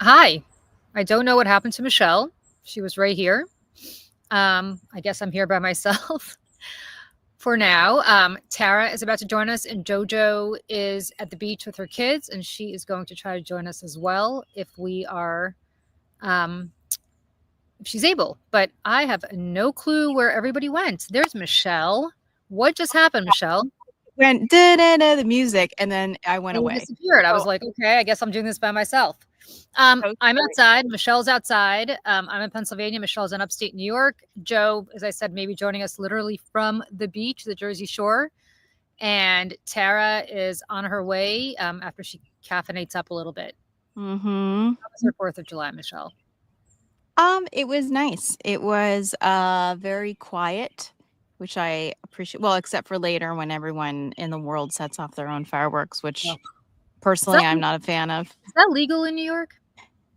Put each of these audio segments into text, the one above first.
Hi. I don't know what happened to Michelle. She was right here. I guess I'm here by myself for now. Tara is about to join us, and JoJo is at the beach with her kids, and she is going to try to join us as well um, if she's able. But I have no clue where everybody went. There's Michelle. What just happened, Michelle? Went da-da-da, the music, and then I went And you away. disappeared. I was Oh, like, okay, I guess I'm doing this by myself. so I'm sorry. outside. Michelle's outside. I'm in Pennsylvania. Michelle's in upstate New York. Joe, as I said, maybe joining us literally from the beach, the Jersey Shore. And Tara is on her way after she caffeinates up a little bit. Mm-hmm. How was your 4th of July, Michelle? It was nice. It was very quiet, which I appreciate. Well, except for later when everyone in the world sets off their own fireworks, which Well, is personally that, I'm not a fan of. is that legal in New York?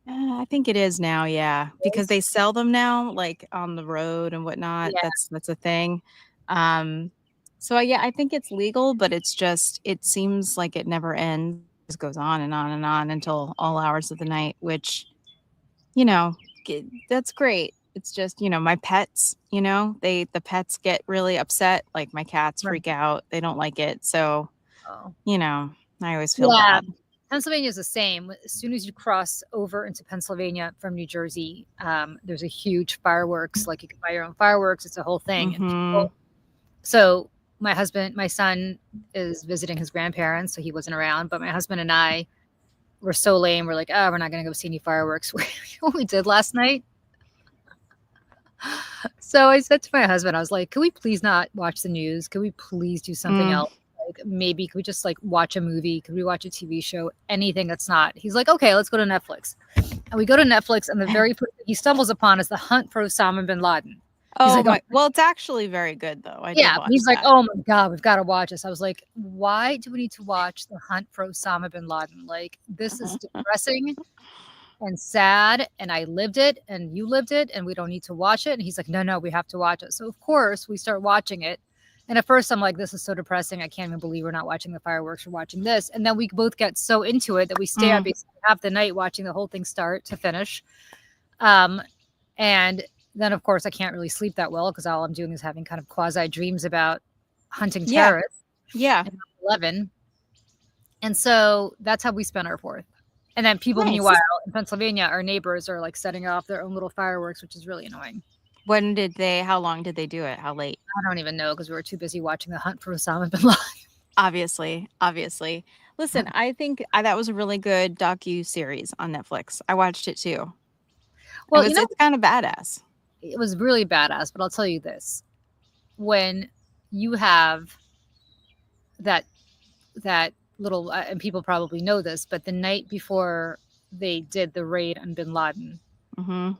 I think it is now, yeah, It because is? they sell them now, like on the road and whatnot. Yeah. That's a thing. Um, so yeah, I think it's legal, but it's just it seems like it never ends. It just goes on and on and on until all hours of the night, which you know that's great. It's just my pets, the pets get really upset. Like my cats Right. freak out. They don't like it. So Oh. I always feel Yeah. bad. Pennsylvania is the same. As soon as you cross over into Pennsylvania from New Jersey, there's a huge fireworks. Like you can buy your own fireworks. It's a whole thing. And Mm-hmm. so my son is visiting his grandparents, so he wasn't around. But my husband and I were so lame. We're like, oh, we're not going to go see any fireworks. What we did last night. So I said to my husband, I was like, can we please not watch the news? Can we please do something Mm. else? Like maybe could we just like watch a movie? Could we watch a TV show? Anything that's not. He's like, okay, let's go to Netflix. And we go to Netflix, and the very first thing he stumbles upon is The Hunt for Osama bin Laden. He's Oh like, oh, my, well, it's actually very good though. I did yeah. watch He's like, that. oh my God, we've got to watch this. I was like, why do we need to watch The Hunt for Osama bin Laden? Like, this is depressing and sad, and I lived it, and you lived it, and we don't need to watch it. And he's like, no, no, we have to watch it. So, of course, we start watching it. And at first, I'm like, this is so depressing. I can't even believe we're not watching the fireworks. We're watching this. And then we both get so into it that we stay up Mm. basically half the night watching the whole thing start to finish. Um, and then, of course, I can't really sleep that well because all I'm doing is having kind of quasi dreams about hunting Yeah, terrorists yeah, and 11. And so that's how we spent our 4th. And then people, nice. meanwhile, in Pennsylvania, our neighbors are like setting off their own little fireworks, which is really annoying. How long did they do it? How late? I don't even know because we were too busy watching The Hunt for Osama bin Laden. Obviously, obviously. Listen, I think that was a really good docu series on Netflix. I watched it too. Well, It's kind of badass. it was really badass, but I'll tell you this. When you have that that little and people probably know this, but the night before they did the raid on bin Laden, Hmm.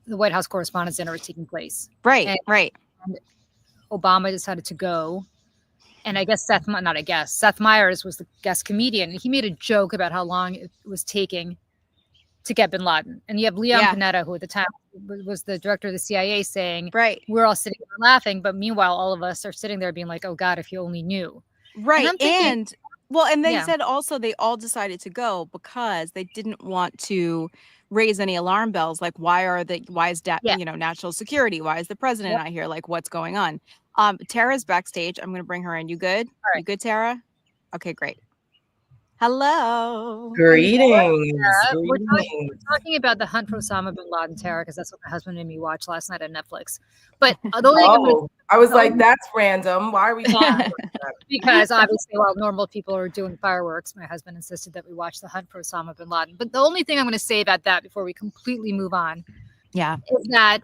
the White House Correspondents' Dinner was taking place. Right, And right. Obama decided to go. And I guess Seth Meyers was the guest comedian. And he made a joke about how long it was taking to get bin Laden. And you have Leon Yeah, Panetta, who at the time was the director of the CIA, saying, right, we're all sitting there laughing. But meanwhile, all of us are sitting there being like, oh God, if you only knew. And right. I'm thinking, And they yeah, said also they all decided to go because they didn't want to raise any alarm bells. Like, why is yeah, national security? Why is the president yep, not here? Like, what's going on? Tara's backstage. I'm gonna bring her in. You good? all You right. good, Tara? Okay, great. Hello. Greetings, We're greetings. talking about The Hunt for Osama bin Laden, Tara, because that's what my husband made me watch last night on Netflix. But the only thing I'm going to Oh, I was the like, only, that's random. Why are we talking yeah, about that? because obviously while normal people are doing fireworks, my husband insisted that we watch The Hunt for Osama bin Laden. But the only thing I'm going to say about that before we completely move on Yeah. is that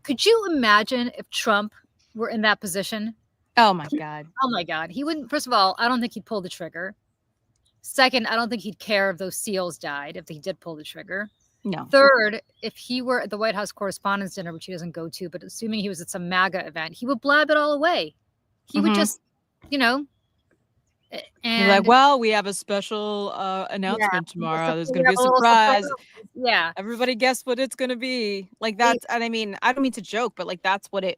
could you imagine if Trump were in that position? Oh my God. Oh my God. He wouldn't, first of all, I don't think he'd pull the trigger. Second, I don't think he'd care if those SEALs died if he did pull the trigger. No. Third, if he were at the White House Correspondents' Dinner, which he doesn't go to, but assuming he was at some MAGA event, he would blab it all away. He would Hmm. just, you know, You're like, and well, we have a special yeah, announcement we have tomorrow. There's we gonna have be a a little surprise. surprise. Yeah. Everybody guess what it's gonna be. Like It- that's and I mean, I don't mean to joke, but like that's what it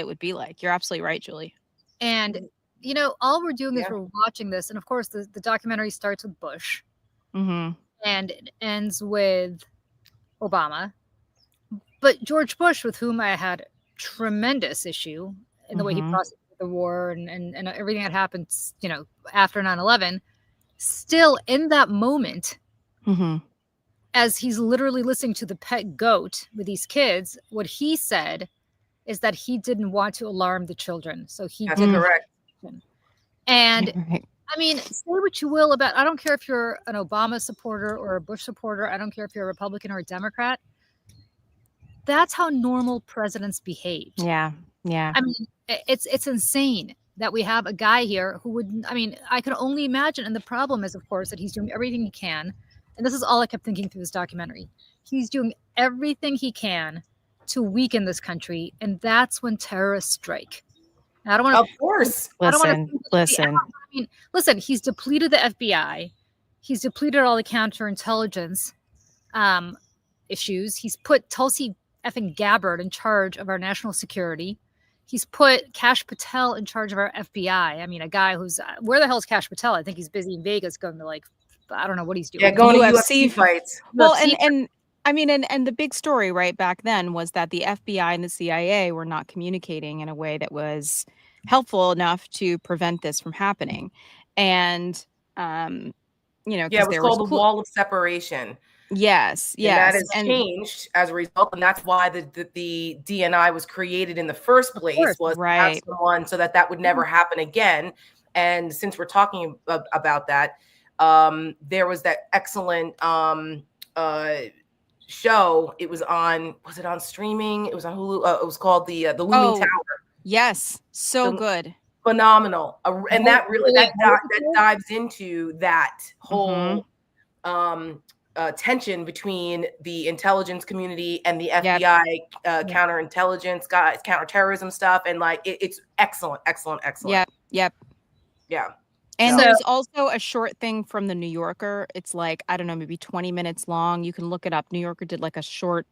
would be like. You're absolutely right, Julie. And, all we're doing is Yeah. we're watching this. And of course, the documentary starts with Bush. Hmm. and it ends with Obama. But George Bush, with whom I had tremendous issue in the way he Mhm. prosecuted the war and everything that happened, after 9/11, still in that moment, Mhm. as he's literally listening to the pet goat with these kids, what he said is that he didn't want to alarm the children, so he That's didn't. correct. And Right. I mean, say what you will about, I don't care if you're an Obama supporter or a Bush supporter, I don't care if you're a Republican or a Democrat. That's how normal presidents behaved. Yeah. Yeah. I mean, it's insane that we have a guy here who would, I mean, I can only imagine. And the problem is, of course, that he's doing everything he can. And this is all I kept thinking through this documentary. He's doing everything he can to weaken this country. And that's when terrorists strike. And I don't want Of to, course. I don't want to, Listen. I mean, listen, he's depleted the FBI. He's depleted all the counterintelligence issues. He's put Tulsi effing Gabbard in charge of our national security. He's put Kash Patel in charge of our FBI. I mean, a guy who's, where the hell is Kash Patel? I think he's busy in Vegas going to, like, I don't know what he's doing. Yeah, going to UFC UFC fights. Well, UFC. and I mean, and the big story right back then was that the FBI and the CIA were not communicating in a way that was helpful enough to prevent this from happening. And, you know, Yeah, because it was there was called the wall of separation. Yes, And that yes. has changed as a result. And that's why the DNI was created in the first place, was to have Right. someone so that would never happen again. And since we're talking about that, there was that excellent show. It was on streaming? It was on Hulu. It was called the Looming Tower. Yes, so good. Phenomenal. And that really that dives into that whole tension between the intelligence community and the FBI counterintelligence guys, counterterrorism stuff, and like it's excellent. Yep. Yeah. And there's also a short thing from the New Yorker. It's like, I don't know, maybe 20 minutes long. You can look it up. New Yorker did like a short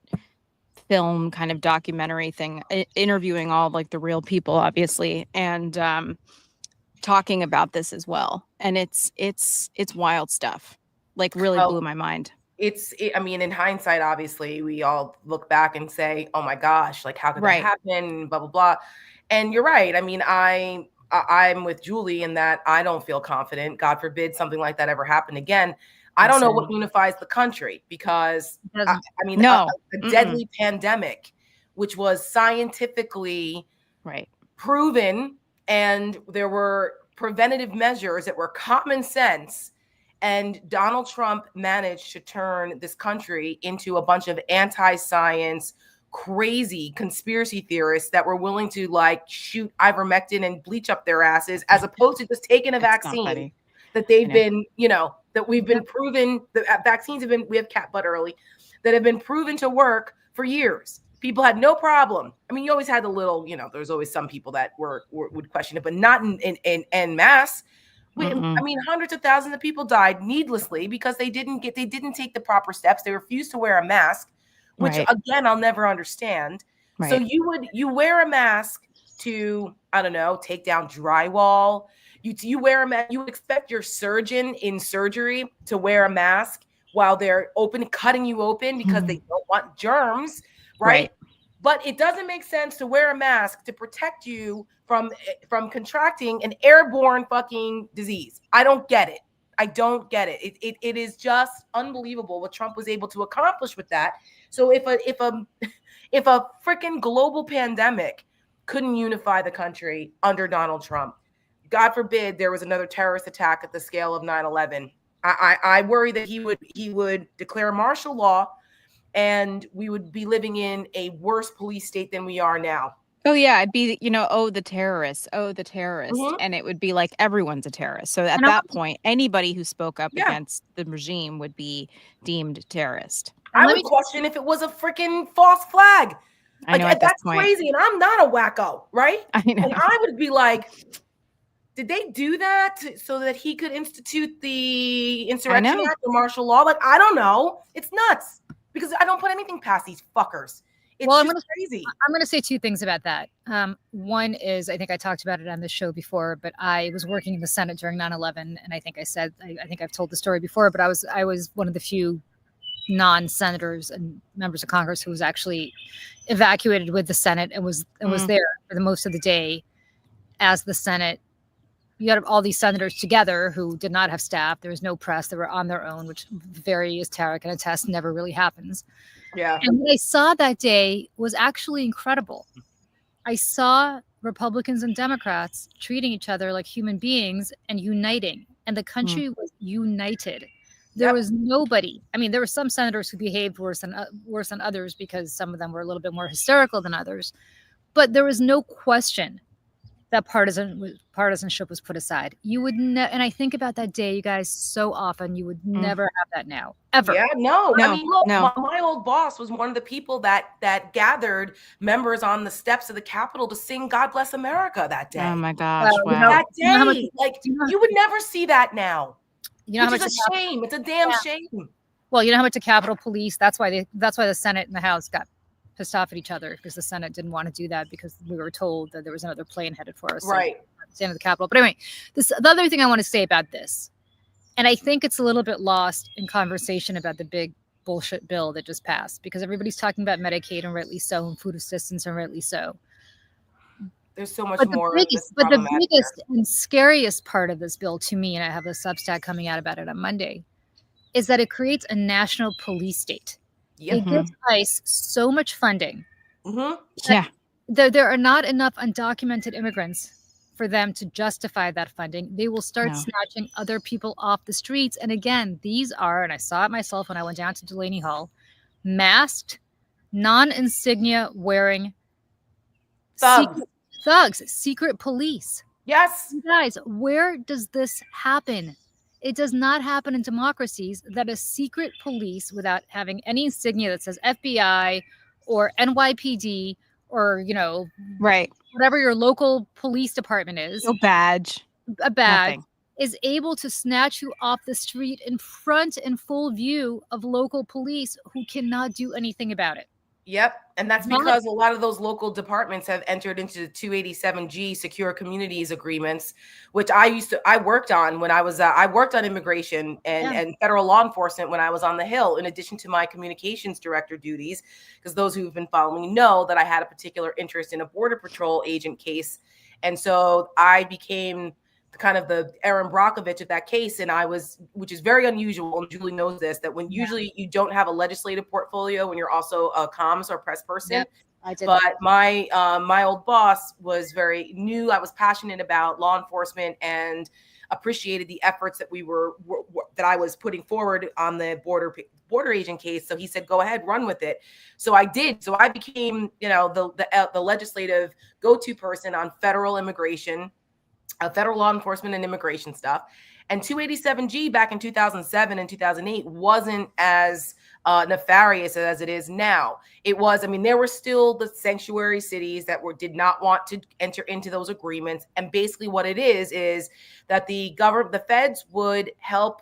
film kind of documentary thing, interviewing all like the real people, obviously, and talking about this as well. And it's wild stuff. Like really blew my mind. I mean, in hindsight, obviously, we all look back and say, "Oh my gosh, like how could that happen?" Blah blah blah. And you're right. I mean, I'm with Julie in that I don't feel confident. God forbid something like that ever happen again. I don't know what unifies the country, because I mean, a deadly pandemic, which was scientifically proven, and there were preventative measures that were common sense. And Donald Trump managed to turn this country into a bunch of anti-science, crazy conspiracy theorists that were willing to like shoot ivermectin and bleach up their asses, as opposed to just taking a vaccine that they've been, that we've been proven, the vaccines have been, we have cat butt early, that have been proven to work for years. People had no problem. I mean, you always had a little, there's always some people that would question it, but not in mass. I mean, hundreds of thousands of people died needlessly because they didn't take the proper steps. They refused to wear a mask, which again, I'll never understand. So you wear a mask to, I don't know, take down drywall. You wear a mask. You expect your surgeon in surgery to wear a mask while they're cutting you open because they don't want germs, right? But it doesn't make sense to wear a mask to protect you from contracting an airborne fucking disease. I don't get it. It is just unbelievable what Trump was able to accomplish with that. So if a freaking global pandemic couldn't unify the country under Donald Trump, God forbid there was another terrorist attack at the scale of 9/11. I worry that he would declare martial law, and we would be living in a worse police state than we are now. Oh yeah, it'd be, the terrorists, and it would be like everyone's a terrorist. So at that point, anybody who spoke up against the regime would be deemed terrorist. I would question if it was a freaking false flag. I know, at this that's point. Crazy, and I'm not a wacko, right? I know. And I would be like, did they do that so that he could institute the Insurrection Act or martial law? Like, I don't know. It's nuts, because I don't put anything past these fuckers. It's just crazy. I'm going to say two things about that. One is, I think I talked about it on the show before, but I was working in the Senate during 9/11, and I think I think I've told the story before, but I was one of the few non-senators and members of Congress who was actually evacuated with the Senate and was there for the most of the day as the Senate. You had all these senators together who did not have staff. There was no press. They were on their own, which very, as Tara can attest, never really happens. Yeah. And what I saw that day was actually incredible. I saw Republicans and Democrats treating each other like human beings and uniting. And the country was united. There was nobody. I mean, there were some senators who behaved worse than others because some of them were a little bit more hysterical than others. But there was no question that partisanship was put aside. You would and I think about that day, you guys, so often. You would never have that now, ever. Yeah, no. I mean, look, my old boss was one of the people that gathered members on the steps of the Capitol to sing "God Bless America" that day. Oh my gosh! Wow. That day, you would never see that now. You know, which is a shame. It's a damn shame. Well, you know how much the Capitol Police. That's why the Senate and the House got pissed off at each other, because the Senate didn't want to do that because we were told that there was another plane headed for us. Right. So, the Capitol. But anyway, the other thing I want to say about this, and I think it's a little bit lost in conversation about the big bullshit bill that just passed, because everybody's talking about Medicaid, and rightly so, and food assistance, and rightly so. There's so much more. But the biggest and scariest part of this bill to me, and I have a Substack coming out about it on Monday, is that it creates a national police state. It gives ICE so much funding. Yeah. There are not enough undocumented immigrants for them to justify that funding. They will start snatching other people off the streets. And again, these are, and I saw it myself when I went down to Delaney Hall, masked, non-insignia wearing thugs, secret police. Yes. You guys, where does this happen? It does not happen in democracies that a secret police, without having any insignia that says FBI or NYPD or, whatever your local police department is. No badge. A badge. Nothing. Is able to snatch you off the street in front and full view of local police who cannot do anything about it. Yep. And that's because a lot of those local departments have entered into the 287G secure communities agreements, which I worked on when I worked on immigration and federal law enforcement when I was on the Hill, in addition to my communications director duties, because those who've been following me know that I had a particular interest in a Border Patrol agent case. And so I became kind of the Aaron Brockovich of that case. And which is very unusual, and Julie knows this, that when usually you don't have a legislative portfolio when you're also a comms or press person. Yep, I did. But my old boss was knew I was passionate about law enforcement and appreciated the efforts that that I was putting forward on the border agent case. So he said, go ahead, run with it. So I did. So I became, the legislative go-to person on federal immigration, federal law enforcement and immigration stuff. And 287G back in 2007 and 2008 wasn't as nefarious as it is now. It was, there were still the sanctuary cities that did not want to enter into those agreements. And basically what it is that the feds would help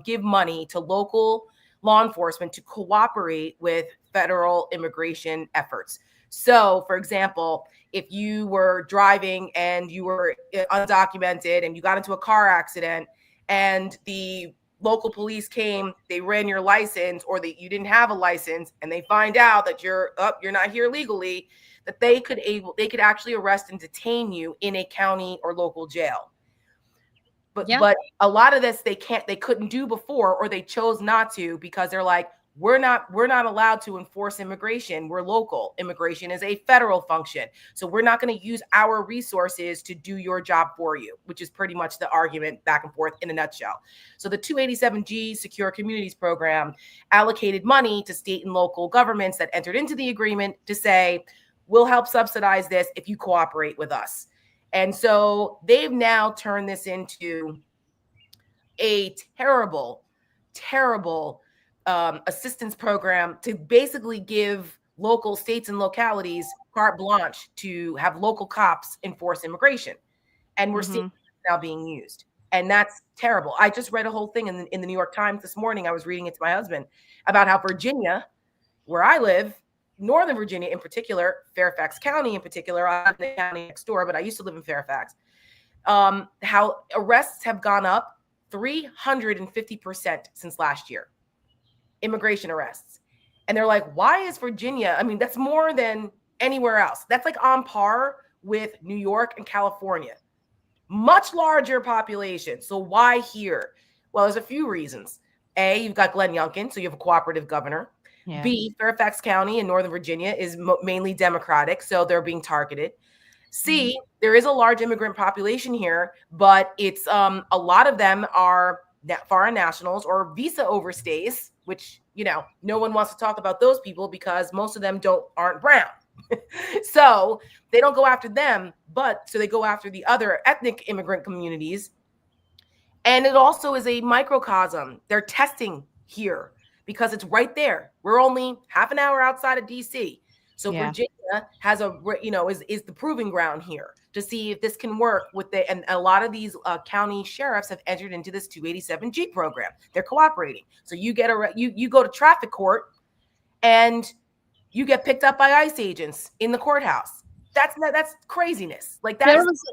give money to local law enforcement to cooperate with federal immigration efforts. So, for example, if you were driving and you were undocumented and you got into a car accident and the local police came, they ran your license, or that you didn't have a license, and they find out that you're not here legally, that they could actually arrest and detain you in a county or local jail. But a lot of this they couldn't do before, or they chose not to, because they're like, we're not allowed to enforce immigration. We're local. Immigration is a federal function. So we're not going to use our resources to do your job for you, which is pretty much the argument back and forth in a nutshell. So the 287G Secure Communities Program allocated money to state and local governments that entered into the agreement to say, we'll help subsidize this if you cooperate with us. And so they've now turned this into a terrible, terrible assistance program to basically give local states and localities carte blanche to have local cops enforce immigration. And we're seeing it now being used. And that's terrible. I just read a whole thing in the New York Times this morning. I was reading it to my husband about how Virginia, where I live, Northern Virginia in particular, Fairfax County in particular, I'm in the county next door, but I used to live in Fairfax, how arrests have gone up 350% since last year, immigration arrests. And they're like, why is Virginia? I mean, that's more than anywhere else. That's like on par with New York and California. Much larger population. So why here? Well, there's a few reasons. A, you've got Glenn Youngkin, so you have a cooperative governor. Yeah. B, Fairfax County in Northern Virginia is mainly Democratic, so they're being targeted. C, there is a large immigrant population here, but it's a lot of them are foreign nationals or visa overstays, which, you know, no one wants to talk about those people because most of them aren't brown. So they don't go after them, so they go after the other ethnic immigrant communities. And it also is a microcosm. They're testing here because it's right there. We're only half an hour outside of DC. So Virginia has is the proving ground here to see if this can work and a lot of these county sheriffs have entered into this 287G program. They're cooperating. So you you go to traffic court and you get picked up by ICE agents in the courthouse. That's craziness. Like there was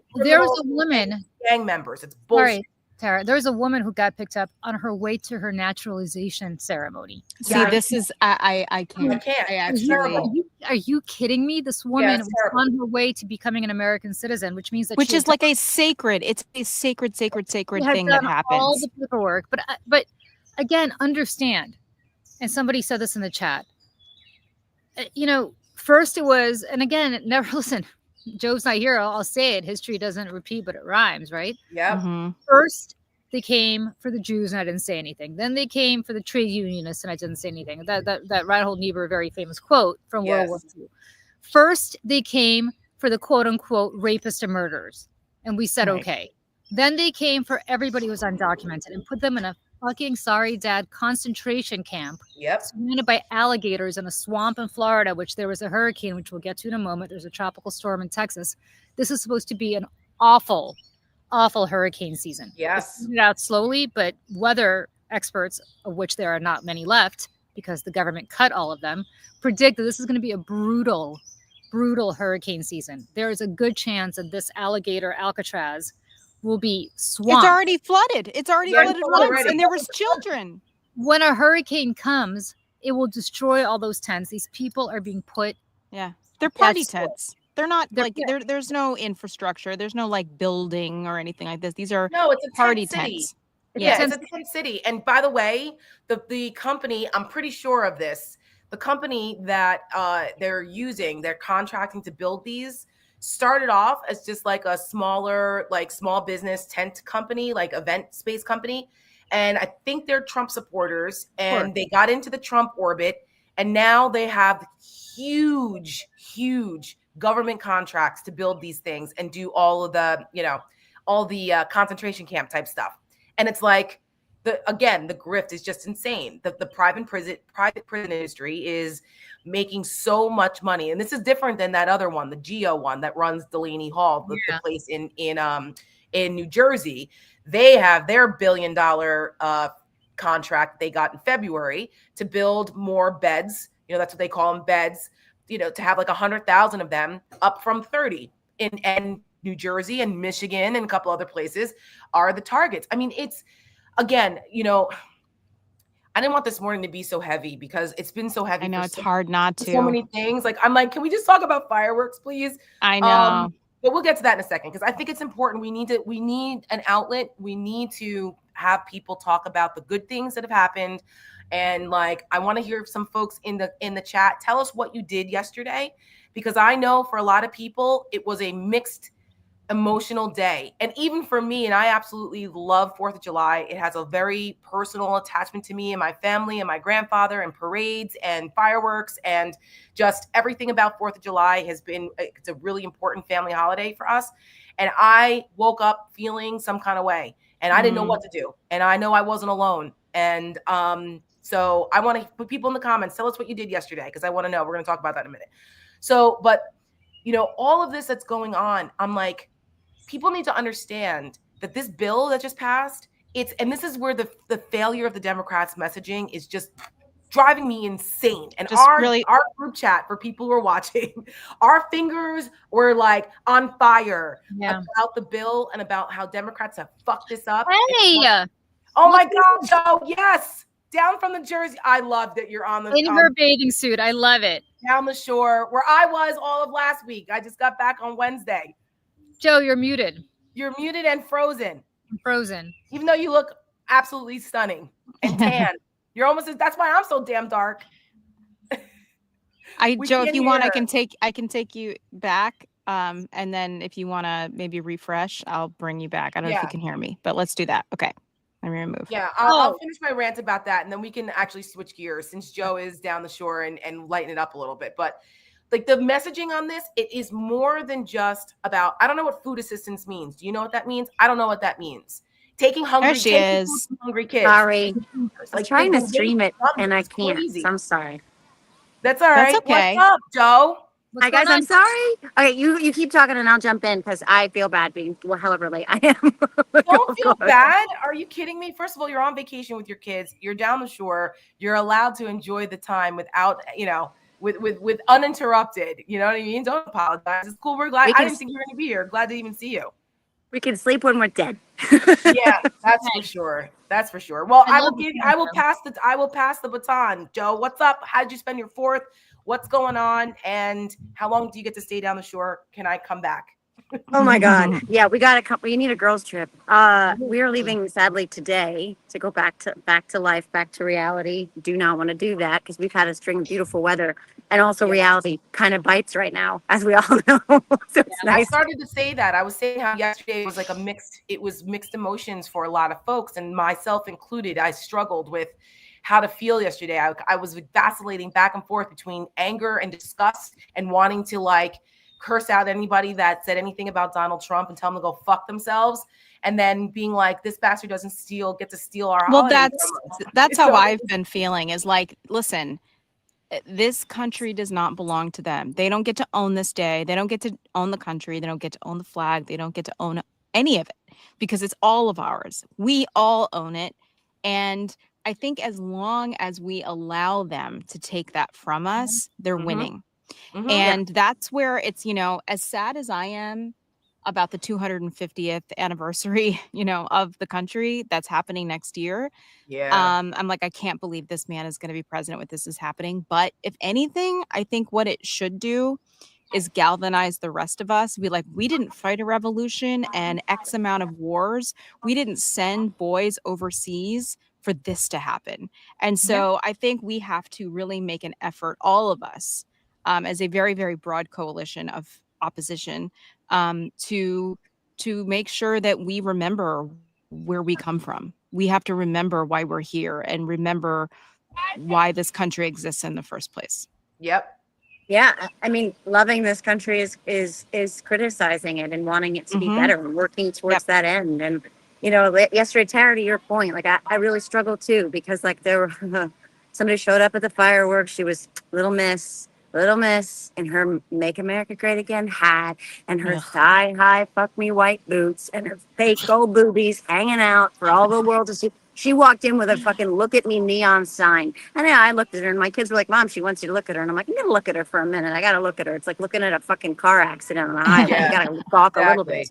a woman, gang members. It's bullshit. Sorry, Tara, there was a woman who got picked up on her way to her naturalization ceremony. See, this is I can't. Are you kidding me? This woman was on her way to becoming an American citizen, which means that it's like a sacred thing that happens. All the paperwork, but again, understand. And somebody said this in the chat. You know, first it was, and again, never listen. Joe's not here. I'll say it. History doesn't repeat, but it rhymes, right? Yeah. Mm-hmm. First, they came for the Jews, and I didn't say anything. Then they came for the trade unionists, and I didn't say anything. That Reinhold Niebuhr, very famous quote from World War II. First, they came for the quote unquote rapists and murderers, and we said okay. Then they came for everybody who was undocumented and put them in a fucking sorry dad concentration camp. Yep. Surrounded by alligators in a swamp in Florida, which there was a hurricane, which we'll get to in a moment. There's a tropical storm in Texas. This is supposed to be an awful, awful hurricane season. Yes. It's out slowly, but weather experts, of which there are not many left because the government cut all of them, predict that this is going to be a brutal, brutal hurricane season. There is a good chance that this alligator Alcatraz will be swamped. It's already flooded. It's already flooded once, and there was children. When a hurricane comes, it will destroy all those tents. These people are being put. Yeah, they're party tents. They're not there's no infrastructure. There's no like building or anything like this. These are it's a party tents. Yeah, it's a tent city. And by the way, the company, I'm pretty sure of this, the company that they're contracting to build these, started off as just like a smaller, like small business tent company, like event space company. And I think they're Trump supporters and they got into the Trump orbit. And now they have huge, huge government contracts to build these things and do all of the, concentration camp type stuff. And it's like, the grift is just insane. The private prison industry is making so much money. And this is different than that other one, the Geo one that runs Delaney Hall, the place in New Jersey. They have their $1 billion contract they got in February to build more beds. You know, that's what they call them, beds, you know, to have like 100,000 of them, up from 30 in New Jersey and Michigan and a couple other places are the targets. I mean, it's, again, you know, I didn't want this morning to be so heavy because it's been so heavy. I know it's hard not to. So many things. Like, I'm like, can we just talk about fireworks, please? I know. But we'll get to that in a second because I think it's important. We need an outlet. We need to have people talk about the good things that have happened. And like, I want to hear some folks in the chat. Tell us what you did yesterday, because I know for a lot of people, it was a mixed emotional day. And even for me, and I absolutely love 4th of July. It has a very personal attachment to me and my family and my grandfather, and parades and fireworks and just everything about 4th of July it's a really important family holiday for us. And I woke up feeling some kind of way and I didn't know what to do. And I know I wasn't alone. And so I want to put people in the comments, tell us what you did yesterday, because I want to know. We're going to talk about that in a minute. So, but you know, all of this that's going on, I'm like, people need to understand that this bill that just passed, and this is where the failure of the Democrats' messaging is just driving me insane. And Just our really- group chat, for people who are watching, our fingers were like on fire about the bill and about how Democrats have fucked this up. Hey, oh my God, Joe, yes. Down from the Jersey. I love that you're on the in her bathing suit. I love it. Down the shore where I was all of last week. I just got back on Wednesday. Joe, you're muted. You're muted and frozen. I'm frozen. Even though you look absolutely stunning and tan. You're almost, that's why I'm so damn dark. Joe, if you want, I can take you back. And then if you want to maybe refresh, I'll bring you back. I don't know if you can hear me, but let's do that. Okay. Let me remove. Yeah, I'll finish my rant about that, and then we can actually switch gears since Joe is down the shore and lighten it up a little bit. But like the messaging on this, it is more than just about, I don't know what food assistance means. Do you know what that means? I don't know what that means. Taking hungry, there she is. Hungry kids. Sorry. I'm trying to stream it and I can't. So I'm sorry. That's all right. That's okay. What's up, Joe? Hi guys, I'm sorry. Okay, you keep talking and I'll jump in because I feel bad being however late I am. Don't feel bad. Are you kidding me? First of all, you're on vacation with your kids. You're down the shore. You're allowed to enjoy the time without, with uninterrupted. You know what I mean? Don't apologize. It's cool. We're glad. I didn't think you were going to be here. Glad to even see you. We can sleep when we're dead. Yeah, that's for sure. That's for sure. Well, I will pass the baton. Joe, what's up? How did you spend your 4th? What's going on? And how long do you get to stay down the shore? Can I come back? Oh my God. Yeah, we got we need a girls trip. We are leaving sadly today to go back to life, back to reality. Do not want to do that because we've had a string of beautiful weather. And also reality kind of bites right now, as we all know. So it's nice. I started to say that. I was saying how yesterday was like mixed emotions for a lot of folks, and myself included. I struggled with how to feel yesterday. I was vacillating back and forth between anger and disgust and wanting to like curse out anybody that said anything about Donald Trump and tell them to go fuck themselves. And then being like, this bastard doesn't get to steal our holidays. That's how I've been feeling is like, listen, this country does not belong to them. They don't get to own this day. They don't get to own the country. They don't get to own the flag. They don't get to own any of it because it's all of ours. We all own it. And I think as long as we allow them to take that from us, they're winning. And that's where it's, as sad as I am about the 250th anniversary, of the country that's happening next year. Yeah. I'm like, I can't believe this man is going to be president when this is happening. But if anything, I think what it should do is galvanize the rest of us. Be like, we didn't fight a revolution and X amount of wars. We didn't send boys overseas for this to happen. And so I think we have to really make an effort, all of us, as a very, very broad coalition of opposition, to make sure that we remember where we come from. We have to remember why we're here and remember why this country exists in the first place. Yep. Yeah, I mean, loving this country is criticizing it and wanting it to be better and working towards that end. And yesterday, Tara, to your point, like I really struggled too because like there were somebody showed up at the fireworks. She was Little Miss in her Make America Great Again hat and her thigh-high fuck me white boots and her fake gold boobies hanging out for all the world to see. She walked in with a fucking look at me neon sign. And I looked at her and my kids were like, Mom, she wants you to look at her. And I'm like, I'm going to look at her for a minute. I got to look at her. It's like looking at a fucking car accident on the highway. You got to balk a little bit.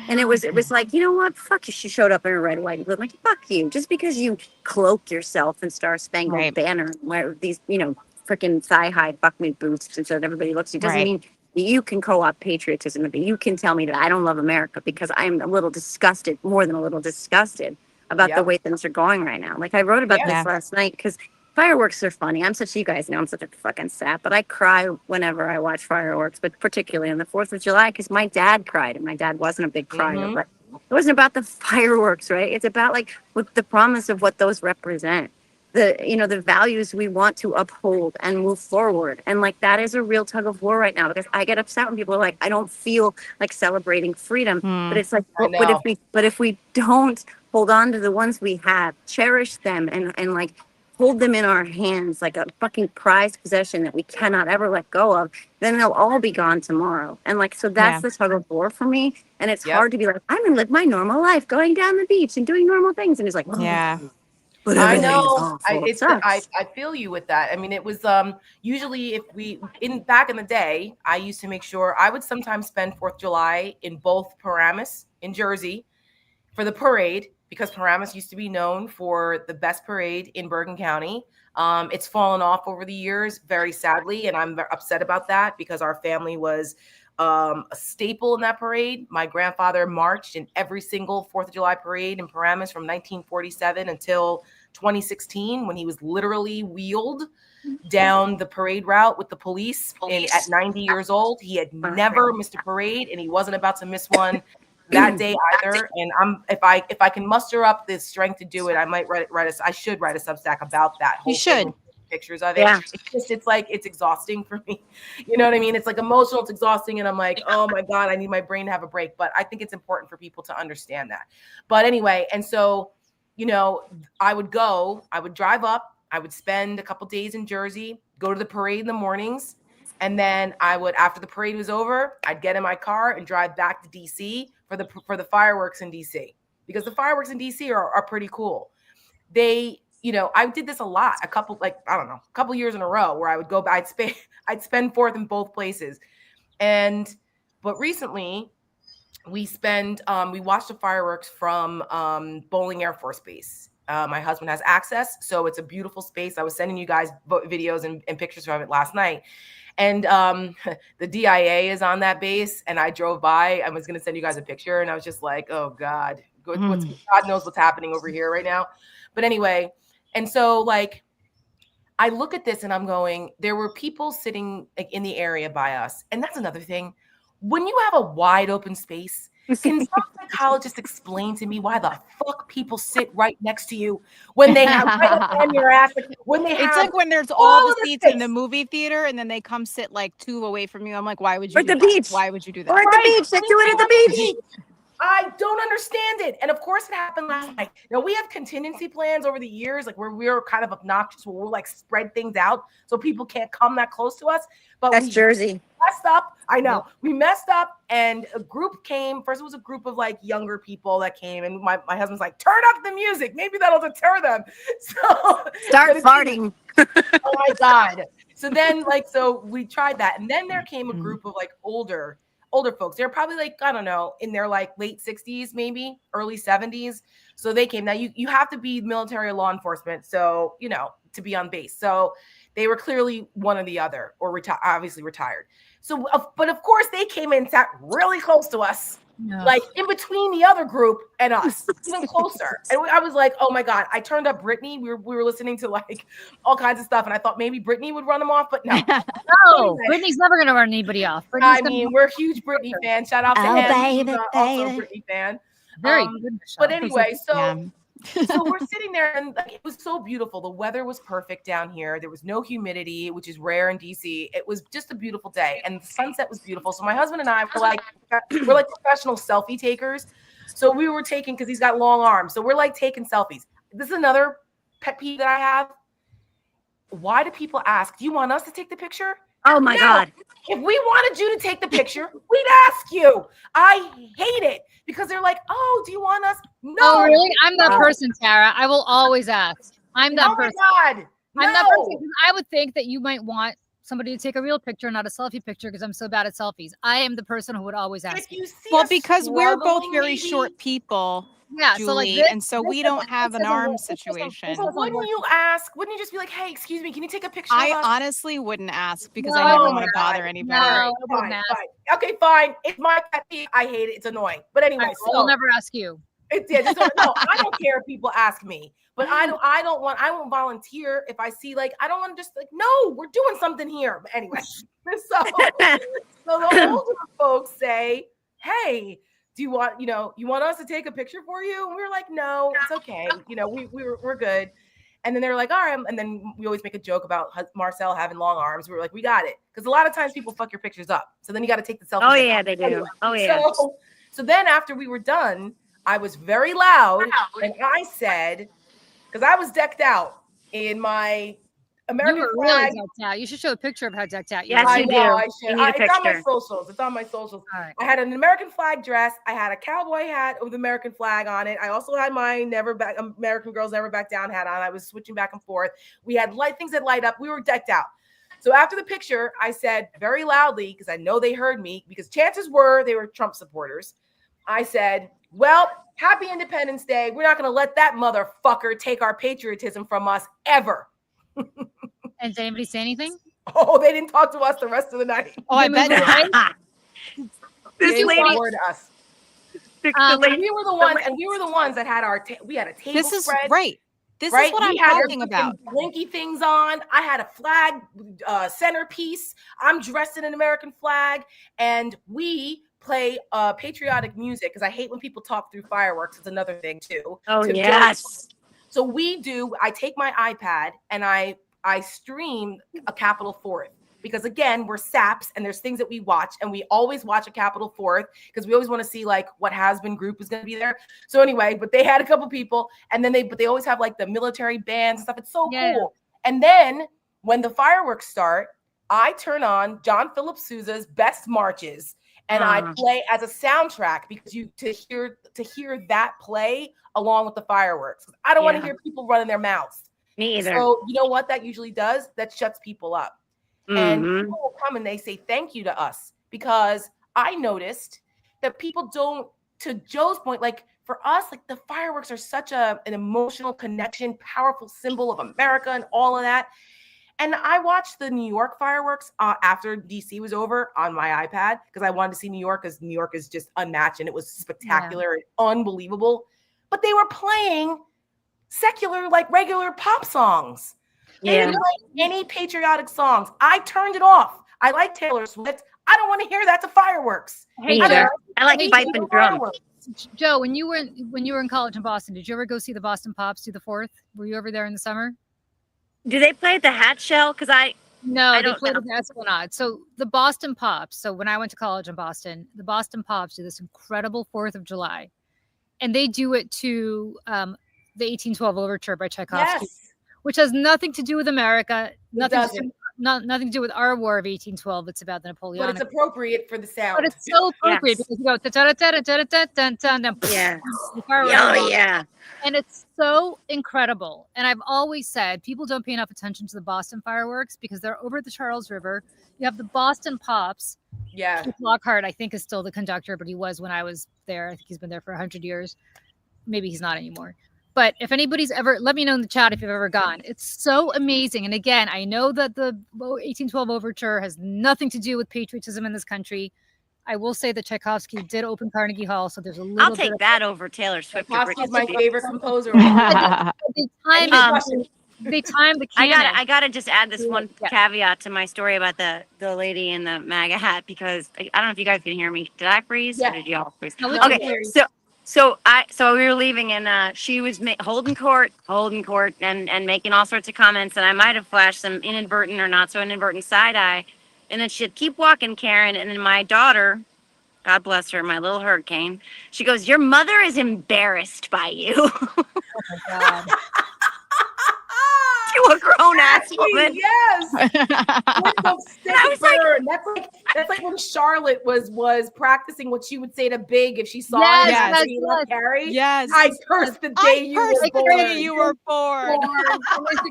And it was like, you know what? Fuck you. She showed up in her red, white, and blue. I'm like, fuck you. Just because you cloak yourself in Star Spangled Banner and wear these, freaking thigh-high fuck me boots and so that everybody looks at you doesn't mean you can co-opt patriotism. You can tell me that I don't love America because I'm a little disgusted, more than a little disgusted about the way things are going right now. Like I wrote about this last night because fireworks are funny. You guys know I'm such a fucking sap, but I cry whenever I watch fireworks, but particularly on the 4th of July because my dad cried and my dad wasn't a big crier, but it wasn't about the fireworks, right? It's about like with the promise of what those represent. The values we want to uphold and move forward. And like, that is a real tug of war right now because I get upset when people are like, I don't feel like celebrating freedom, but it's like, but if we don't hold on to the ones we have, cherish them and like hold them in our hands, like a fucking prized possession that we cannot ever let go of, then they'll all be gone tomorrow. And like, so that's the tug of war for me. And it's hard to be like, I'm going to live my normal life, going down the beach and doing normal things. And it's like, But I everything is know. awful. It sucks. I feel you with that. I mean, it was usually if we back in the day, I used to make sure I would sometimes spend 4th of July in both Paramus in Jersey for the parade, because Paramus used to be known for the best parade in Bergen County. It's fallen off over the years, very sadly, and I'm upset about that because our family was a staple in that parade. My grandfather marched in every single 4th of July parade in Paramus from 1947 until 2016, when he was literally wheeled down the parade route with the police. And at 90 years old, he had never missed a parade, and he wasn't about to miss one that day either. And if I can muster up the strength to do it, I might I should write a Substack about that whole You should. thing, pictures of it. Yeah. It's exhausting for me. You know what I mean? It's like emotional, it's exhausting, and I'm like, oh my God, I need my brain to have a break. But I think it's important for people to understand that. But anyway, and so, you know, I would drive up, I would spend a couple days in Jersey, go to the parade in the mornings, and then I would, after the parade was over, I'd get in my car and drive back to DC for the fireworks in DC, because the fireworks in DC are pretty cool. They, you know, I did this a lot, a couple years in a row, where I would go, I'd spend 4th in both places. But recently we watched the fireworks from Bolling Air Force Base. My husband has access, so it's a beautiful space. I was sending you guys videos and pictures from it last night. And the DIA is on that base, and I drove by. I was going to send you guys a picture, and I was just like, oh God, God knows what's happening over here right now. But anyway, and so like, I look at this and I'm going, there were people sitting like in the area by us. And that's another thing. When you have a wide open space, can some psychologist explain to me why the fuck people sit right next to you when they have right up on your ass? It's like when there's all the seats in the movie theater and then they come sit like 2 away from you. I'm like, why would you do that? Beach. Why would you do that? Or at the beach. They do it at the beach. I don't understand it. And of course it happened last night. Now we have contingency plans over the years, like where we're kind of obnoxious, where we'll like spread things out so people can't come that close to us. But that's Jersey. Messed up. I know. We messed up, and a group came. First, it was a group of like younger people that came, and my husband's like, turn up the music. Maybe that'll deter them. So start farting. Oh my God. So then so we tried that. And then there came a group of like older folks. They're probably like, I don't know, in their like late 60s, maybe early 70s. So they came. Now you have to be military or law enforcement, so, you know, to be on base. So they were clearly one or the other, or obviously retired. So, but of course they came in, sat really close to us, like in between the other group and us, even closer. And I was like, oh my God. I turned up Britney. We were listening to like all kinds of stuff, and I thought maybe Britney would run them off, but no. No, Britney's never going to run anybody off. We're huge Britney fans. Shout out to him. Baby, also a Britney fan. Very good. But anyway, so we're sitting there, and like, it was so beautiful. The weather was perfect down here. There was no humidity, which is rare in DC. It was just a beautiful day, and the sunset was beautiful. So my husband and I were like professional selfie takers. So we were taking, because he's got long arms, so we're like taking selfies. This is another pet peeve that I have. Why do people ask, do you want us to take the picture? Oh my God. If we wanted you to take the picture, we'd ask you. I hate it because they're like, oh, do you want us? No. Oh, really? I'm that person, Tara. I will always ask. I'm that person. Oh my God. No. I'm that person. I would think that you might want somebody to take a real picture, not a selfie picture, because I'm so bad at selfies. I am the person who would always ask. Well, because we're both very short people. Yeah, Julie, so like this, and so we don't have an arm situation. So wouldn't you ask? Wouldn't you just be like, "Hey, excuse me, can you take a picture?" I honestly wouldn't ask because I never want to bother anybody. No, fine. Okay, fine. It's my pet peeve. I hate it. It's annoying. But anyway, I'll never ask you. No, I don't care if people ask me, but I won't volunteer if I see like I don't want to just like, no, we're doing something here. But anyway, so the older folks say, "Hey, do you want us to take a picture for you?" And we were like, no, it's okay. We're good. And then they're like, all right. And then we always make a joke about Marcel having long arms. We were like, we got it. Because a lot of times people fuck your pictures up. So then you got to take the selfie. Oh yeah, they do. Anyway, oh yeah. So then after we were done, I was very loud. And I said, because I was decked out in my American You were flag. really decked out. You should show a picture of how decked out you Yes, were. I you know, do. I You should. need a It's on my picture. socials. It's on my socials. All right. I had an American flag dress. I had a cowboy hat with American flag on it. I also had my American Girls Never Back Down hat on. I was switching back and forth. We had things that light up. We were decked out. So after the picture, I said very loudly, because I know they heard me, because chances were they were Trump supporters. I said, well, happy Independence Day. We're not going to let that motherfucker take our patriotism from us ever. And did anybody say anything? Oh, they didn't talk to us the rest of the night. Oh, I bet not. This They lady, ignored us. the And lady, we were the ones, and we were the ones that had we had a table This is spread. right. This Right? is what We I'm had our talking about. freaking blinky things on. I had a flag centerpiece. I'm dressed in an American flag, and we play patriotic music because I hate when people talk through fireworks. It's another thing too. oh To yes. So I take my iPad and I stream a Capitol Fourth, because again, we're saps and there's things that we watch, and we always watch a Capitol Fourth because we always want to see like what Has Been group is going to be there. So anyway, but they had a couple people, and then they always have like the military bands and stuff. It's so cool. And then when the fireworks start, I turn on John Philip Sousa's Best Marches, and I play as a soundtrack, because to hear that play along with the fireworks. I don't want to hear people running their mouths. Me either. So you know what that usually does? That shuts people up. And people will come and they say thank you to us, because I noticed that people don't, to Joe's point, like for us, like the fireworks are such an emotional connection, powerful symbol of America and all of that. And I watched the New York fireworks after DC was over on my iPad, because I wanted to see New York, because New York is just unmatched and it was spectacular and unbelievable. But they were playing secular, like regular pop songs. They didn't play any patriotic songs. I turned it off. I like Taylor Swift. I don't want to hear that to fireworks. Me either. I like pipe and drum. Joe, when you were in college in Boston, did you ever go see the Boston Pops do the Fourth? Were you over there in the summer? Do they play at the Hat Shell? Because No, they don't played know. at the Esplanade. So the Boston Pops. So when I went to college in Boston, the Boston Pops do this incredible 4th of July, and they do it to the 1812 Overture by Tchaikovsky, which has nothing to do with America, nothing to do with our War of 1812. It's about the Napoleonic. But it's appropriate for the sound. But it's so appropriate because you go Yeah. And it's so incredible. And I've always said people don't pay enough attention to the Boston fireworks because they're over the Charles River. You have the Boston Pops. Yeah. Keith Lockhart, I think, is still the conductor, but he was when I was there. I think he's been there for 100 years. Maybe he's not anymore. But if anybody's ever, let me know in the chat if you've ever gone. It's so amazing. And again, I know that the 1812 Overture has nothing to do with patriotism in this country. I will say that Tchaikovsky did open Carnegie Hall, so there's a little I'll take that over Taylor Swift. Tchaikovsky is my favorite composer. They timed the I canon. gotta just add this one caveat to my story about the lady in the MAGA hat, because I don't know if you guys can hear me. Did I freeze? Yeah. Or did y'all freeze? No, Okay, so we were leaving, and she was holding court and making all sorts of comments, and I might have flashed some inadvertent or not so inadvertent side eye, and then she'd keep walking, Karen, and then my daughter, God bless her, my little hurricane, she goes, "Your mother is embarrassed by you." Oh my God. To a grown ass woman. Yes. I was like, that's like when Charlotte was practicing what she would say to Big if she saw Yes, Carrie. Yes. I cursed the day you were born. You were born.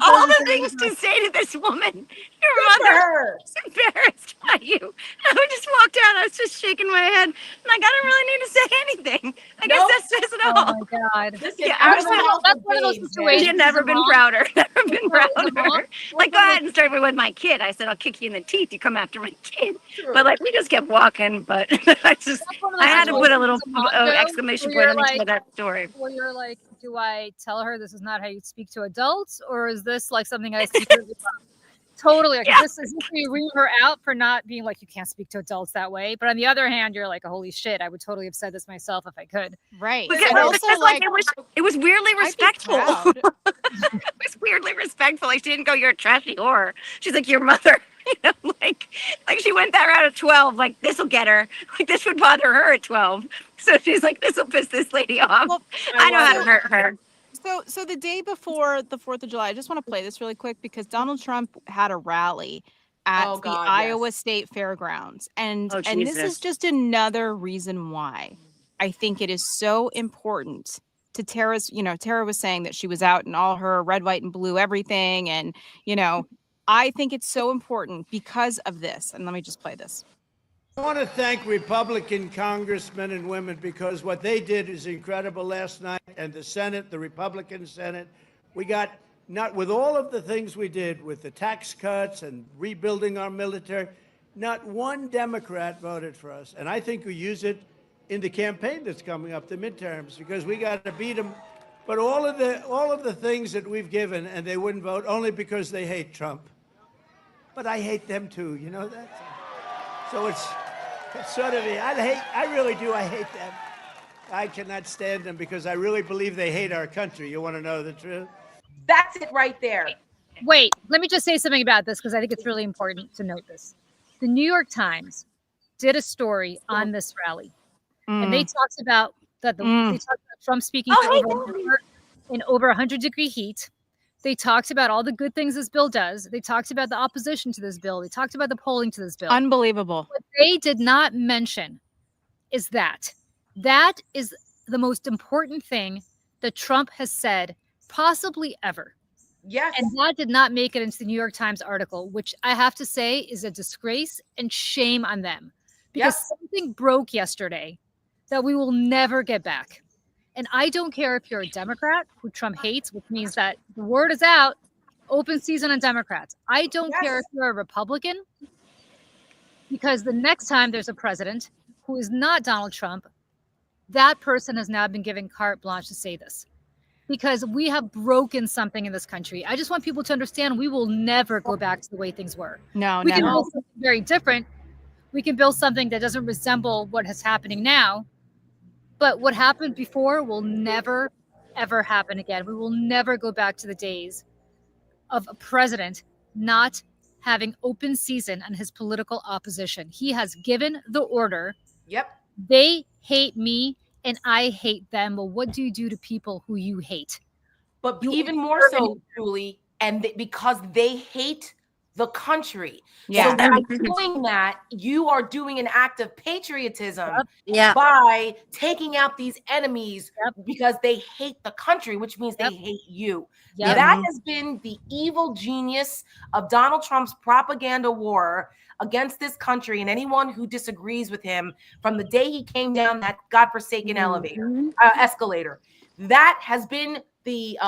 all the things to say to this woman. Your mother is embarrassed by you. I just walked out. I was just shaking my head. Like, I don't really need to say anything. I guess that says it all. Oh my God. Listen, Yeah, I that's one of those situations. She'd never been prouder. Never been prouder. Mom? Like, go ahead and start with my kid. I said, I'll kick you in the teeth. You come after my kid. But like, we just kept walking. But I had to put a little exclamation point on the end of that story. Where you're like, do I tell her this is not how you speak to adults, or is this like something I secretly totally like this is you read her out for not being like, you can't speak to adults that way. But on the other hand, you're like, holy shit, I would totally have said this myself if I could. Right. Because And also, like, it was weirdly I'd be respectful. proud. It was weirdly respectful. Like, she didn't go, "You're a trashy whore." She's like, "Your mother." You know, like she went that route at 12. Like, this will get her. Like, this would bother her at 12. So she's like, "This will piss this lady off." Well, I know how to hurt her. So the day before the 4th of July, I just want to play this really quick because Donald Trump had a rally at Oh, the God, Iowa yes. State Fairgrounds. And Oh, and this is Jesus. just another reason why I think it is so important to Tara's, Tara was saying that she was out in all her red, white, and blue everything. And, I think it's so important because of this. And let me just play this. I want to thank Republican congressmen and women because what they did is incredible last night. And the Senate, the Republican Senate, we got, not with all of the things we did with the tax cuts and rebuilding our military, not one Democrat voted for us. And I think we use it in the campaign that's coming up, the midterms, because we got to beat them. But all of the things that we've given, and they wouldn't vote only because they hate Trump. But I hate them too, you know that? So it's sort of, I really do, I hate them. I cannot stand them because I really believe they hate our country. You want to know the truth? That's it right there. Wait, let me just say something about this because I think it's really important to note this. The New York Times did a story on this rally, and they talked about that they talked about Trump speaking in over 100-degree heat. They talked about all the good things this bill does. They talked about the opposition to this bill. They talked about the polling to this bill. Unbelievable. What they did not mention is that is the most important thing that Trump has said possibly ever. Yes. And that did not make it into the New York Times article, which I have to say is a disgrace and shame on them. Because something broke yesterday that we will never get back. And I don't care if you're a Democrat who Trump hates, which means that the word is out, open season on Democrats. I don't care if you're a Republican, because the next time there's a president who is not Donald Trump, that person has now been given carte blanche to say this. Because we have broken something in this country. I just want people to understand we will never go back to the way things were. No, we never. can build something very different. We can build something that doesn't resemble what is happening now. But what happened before will never, ever happen again. We will never go back to the days of a president not having open season on his political opposition. He has given the order. Yep. They hate me and I hate them. Well, what do you do to people who you hate? But even more so, Julie, and because they hate the country. Yeah. So by doing that, you are doing an act of patriotism Yeah. by taking out these enemies because they hate the country, which means they hate you. Yep. That has been the evil genius of Donald Trump's propaganda war against this country and anyone who disagrees with him from the day he came down that godforsaken escalator. That has been the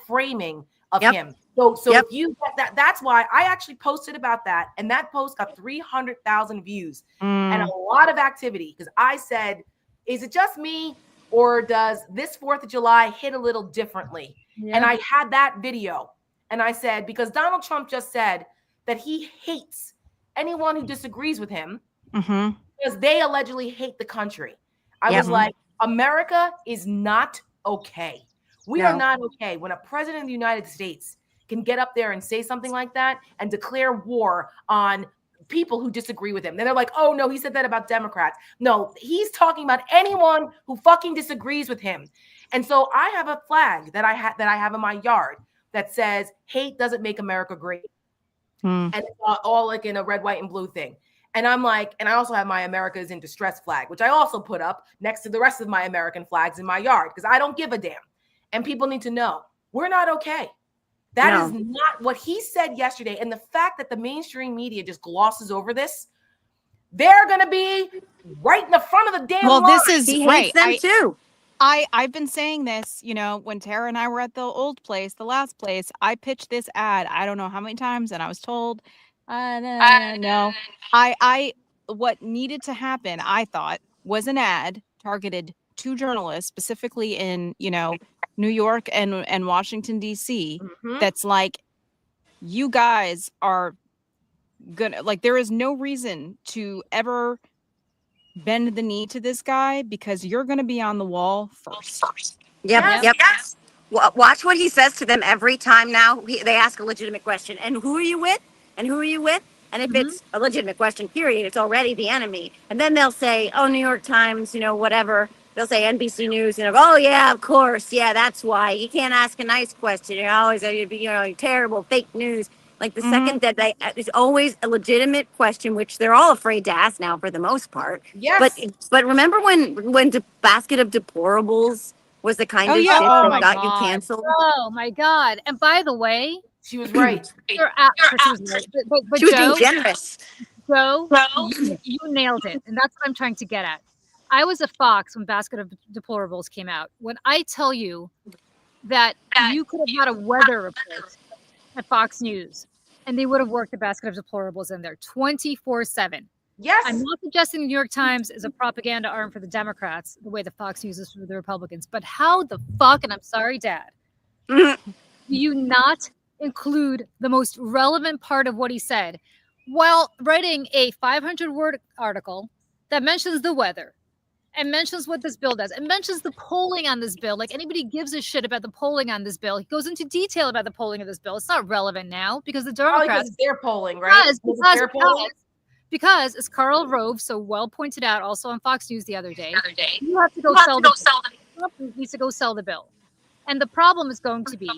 framing of him. So if you that's why I actually posted about that, and that post got 300,000 views and a lot of activity because I said, is it just me or does this 4th of July hit a little differently? And I had that video and I said, because Donald Trump just said that he hates anyone who disagrees with him because they allegedly hate the country. I was like, America is not okay. We are not okay when a president of the United States can get up there and say something like that and declare war on people who disagree with him. Then they're like, oh no, he said that about Democrats. No, he's talking about anyone who fucking disagrees with him. And so I have a flag that I have in my yard that says hate doesn't make America great. And it's all like in a red, white, and blue thing. And I'm like, and I also have my America is in distress flag, which I also put up next to the rest of my American flags in my yard because I don't give a damn. And people need to know we're not okay. That is not what he said yesterday. And the fact that the mainstream media just glosses over this, they're going to be right in the front of the damn line. This is He right. hates them too. I've been saying this, when Tara and I were at the old place, the last place, I pitched this ad. I don't know how many times, and I was told, no. What needed to happen, I thought, was an ad targeted to journalists, specifically in, New York and Washington, D.C. That's like, you guys are gonna, like, there is no reason to ever bend the knee to this guy because you're going to be on the wall first. Yep. Watch what he says to them every time now. They ask a legitimate question. And who are you with? And who are you with? And if it's a legitimate question, period, it's already the enemy. And then they'll say, oh, New York Times, whatever. they'll say NBC News, oh yeah, of course, yeah, that's why you can't ask a nice question. You're always, terrible fake news. Like the second that it's always a legitimate question, which they're all afraid to ask now for the most part. Yes. But remember when Basket of Deplorables was the kind of shit that got you canceled? Oh my God! And by the way, she was right. She was right. But she was Joe, being generous. Joe, you nailed it, and that's what I'm trying to get at. I was a Fox when Basket of Deplorables came out. When I tell you that you could have had a weather report at Fox News, and they would have worked the Basket of Deplorables in there 24/7. Yes. I'm not suggesting the New York Times is a propaganda arm for the Democrats, the way the Fox News is for the Republicans. But how the fuck, and I'm sorry, Dad, do you not include the most relevant part of what he said while writing a 500-word article that mentions the weather and mentions what this bill does and mentions the polling on this bill? Like anybody gives a shit about the polling on this bill. He goes into detail about the polling of this bill. It's not relevant now because the Democrats, they're polling, right? Because as Karl Rove so well pointed out also on Fox News the other day, you have to go sell Trump needs to go sell the bill. And the problem is going to be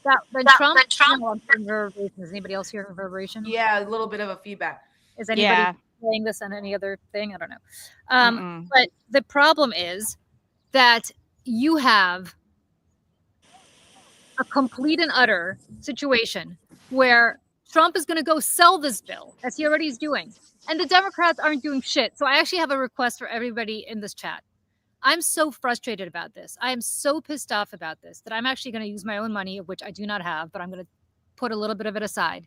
that when Trump is anybody else hearing reverberation? Yeah, a little bit of a feedback. Is anybody playing this on any other thing? I don't know. But the problem is that you have a complete and utter situation where Trump is going to go sell this bill, as he already is doing. And the Democrats aren't doing shit. So I actually have a request for everybody in this chat. I'm so frustrated about this. I am so pissed off about this that I'm actually going to use my own money, of which I do not have, but I'm going to put a little bit of it aside.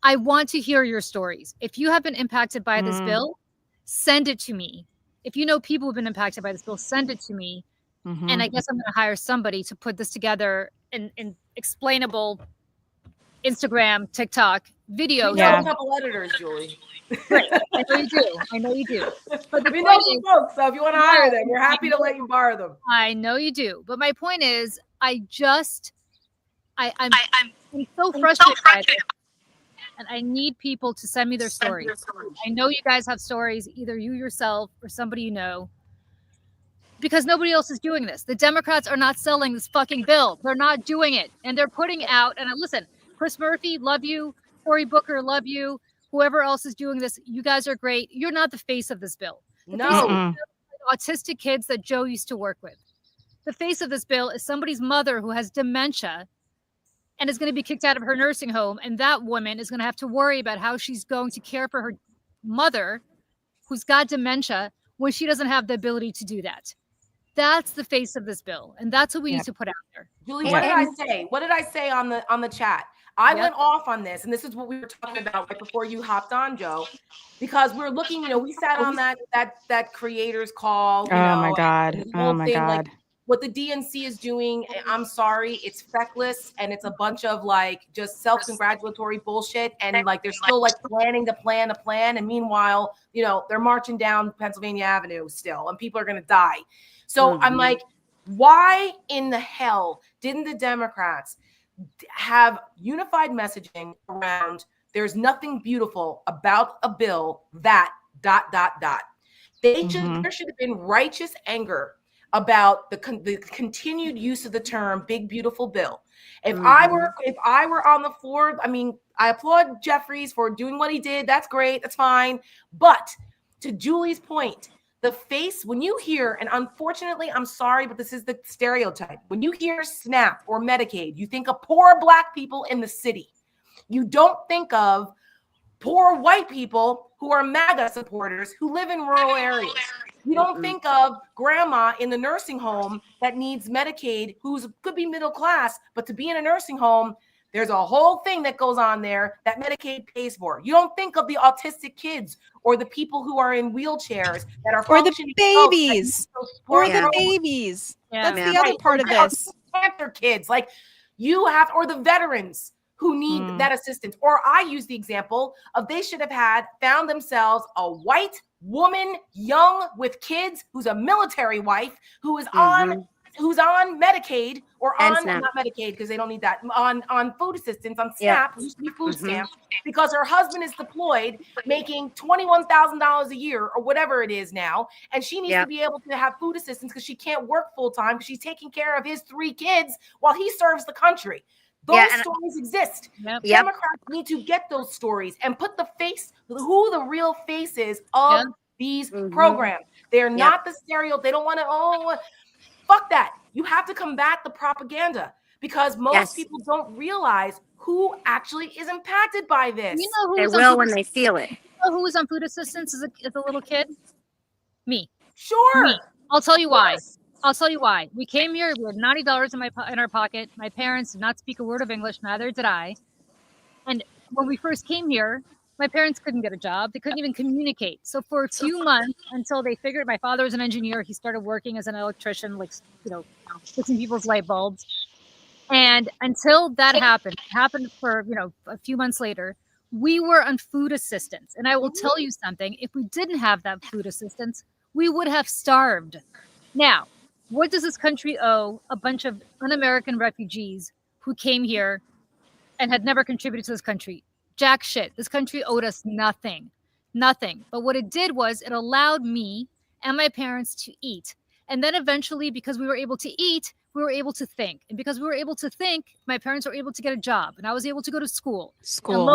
I want to hear your stories. If you have been impacted by this bill, send it to me. If you know people who have been impacted by this bill, send it to me. And I guess I'm going to hire somebody to put this together in explainable Instagram, TikTok videos. Yeah. A couple editors, Julie. Right. I know you do. But we know some folks, so if you want to hire them, we're happy to let you borrow them. I know you do. But my point is, I'm so frustrated by this. And I need people to send me their stories. I know you guys have stories, either you yourself or somebody you know, because nobody else is doing this. The Democrats are not selling this fucking bill. They're not doing it. And they're putting out, and listen, Chris Murphy, love you. Cory Booker, love you. Whoever else is doing this, you guys are great. You're not the face of this bill. The face of this bill is autistic kids that Joe used to work with. The face of this bill is somebody's mother who has dementia and is going to be kicked out of her nursing home. And that woman is going to have to worry about how she's going to care for her mother who's got dementia when she doesn't have the ability to do that. That's the face of this bill. And that's what we need to put out there. Julie, what did I say? What did I say on the chat? I went off on this, and this is what we were talking about right before you hopped on, Joe, because we were looking, we sat on that creators call. My God. Like, what the DNC is doing, I'm sorry, it's feckless, and it's a bunch of just self-congratulatory bullshit, and they're still planning to plan, and meanwhile, they're marching down Pennsylvania Avenue still, and people are gonna die. So I'm like, why in the hell didn't the Democrats have unified messaging around there's nothing beautiful about a bill that ... There should have been righteous anger about the continued use of the term big beautiful bill. If I were on the floor, I mean, I applaud Jeffries for doing what he did. That's great. That's fine. But to Julie's point, the face, when you hear, and unfortunately, I'm sorry, but this is the stereotype. When you hear SNAP or Medicaid, you think of poor Black people in the city. You don't think of poor white people who are MAGA supporters who live in rural areas. You don't think of grandma in the nursing home that needs Medicaid, could be middle class, but to be in a nursing home, there's a whole thing that goes on there that Medicaid pays for. You don't think of the autistic kids or the people who are in wheelchairs that are functioning. Or the babies. Yeah, that's the other part of this. Cancer kids, or the veterans who need that assistance. Or I use the example of they should have found themselves a white woman, young with kids, who's a military wife, who is on Medicaid or And on SNAP. not Medicaid because they don't need that on food assistance on Yeah. SNAP, used to be food Mhm. stamps, because her husband is deployed making $21,000 a year or whatever it is now, and she needs Yeah. to be able to have food assistance because she can't work full time because she's taking care of his 3 kids while he serves the country. Those Yeah, and- stories exist. Yep. Yep. Democrats need to get those stories and put the face, who the real face is of Yep. these Mhm. programs. They're Yep. not the stereo. They don't want to, fuck that. You have to combat the propaganda because most Yes. people don't realize who actually is impacted by this. You know who They was on will food when they feel it. you know who was on food assistance as a little kid? Me. Sure. Me. I'll tell you Of why. course. I'll tell you why. We came here. We had $90 in our pocket. My parents did not speak a word of English. Neither did I. And when we first came here, my parents couldn't get a job. They couldn't even communicate. So for a few months, until they figured, my father was an engineer. He started working as an electrician, like, fixing people's light bulbs. And until that happened for, a few months later, we were on food assistance. And I will tell you something, if we didn't have that food assistance, we would have starved. Now, what does this country owe a bunch of un-American refugees who came here and had never contributed to this country? Jack shit. This country owed us nothing. Nothing. But what it did was it allowed me and my parents to eat. And then eventually, because we were able to eat, we were able to think. And because we were able to think, my parents were able to get a job. And I was able to go to school.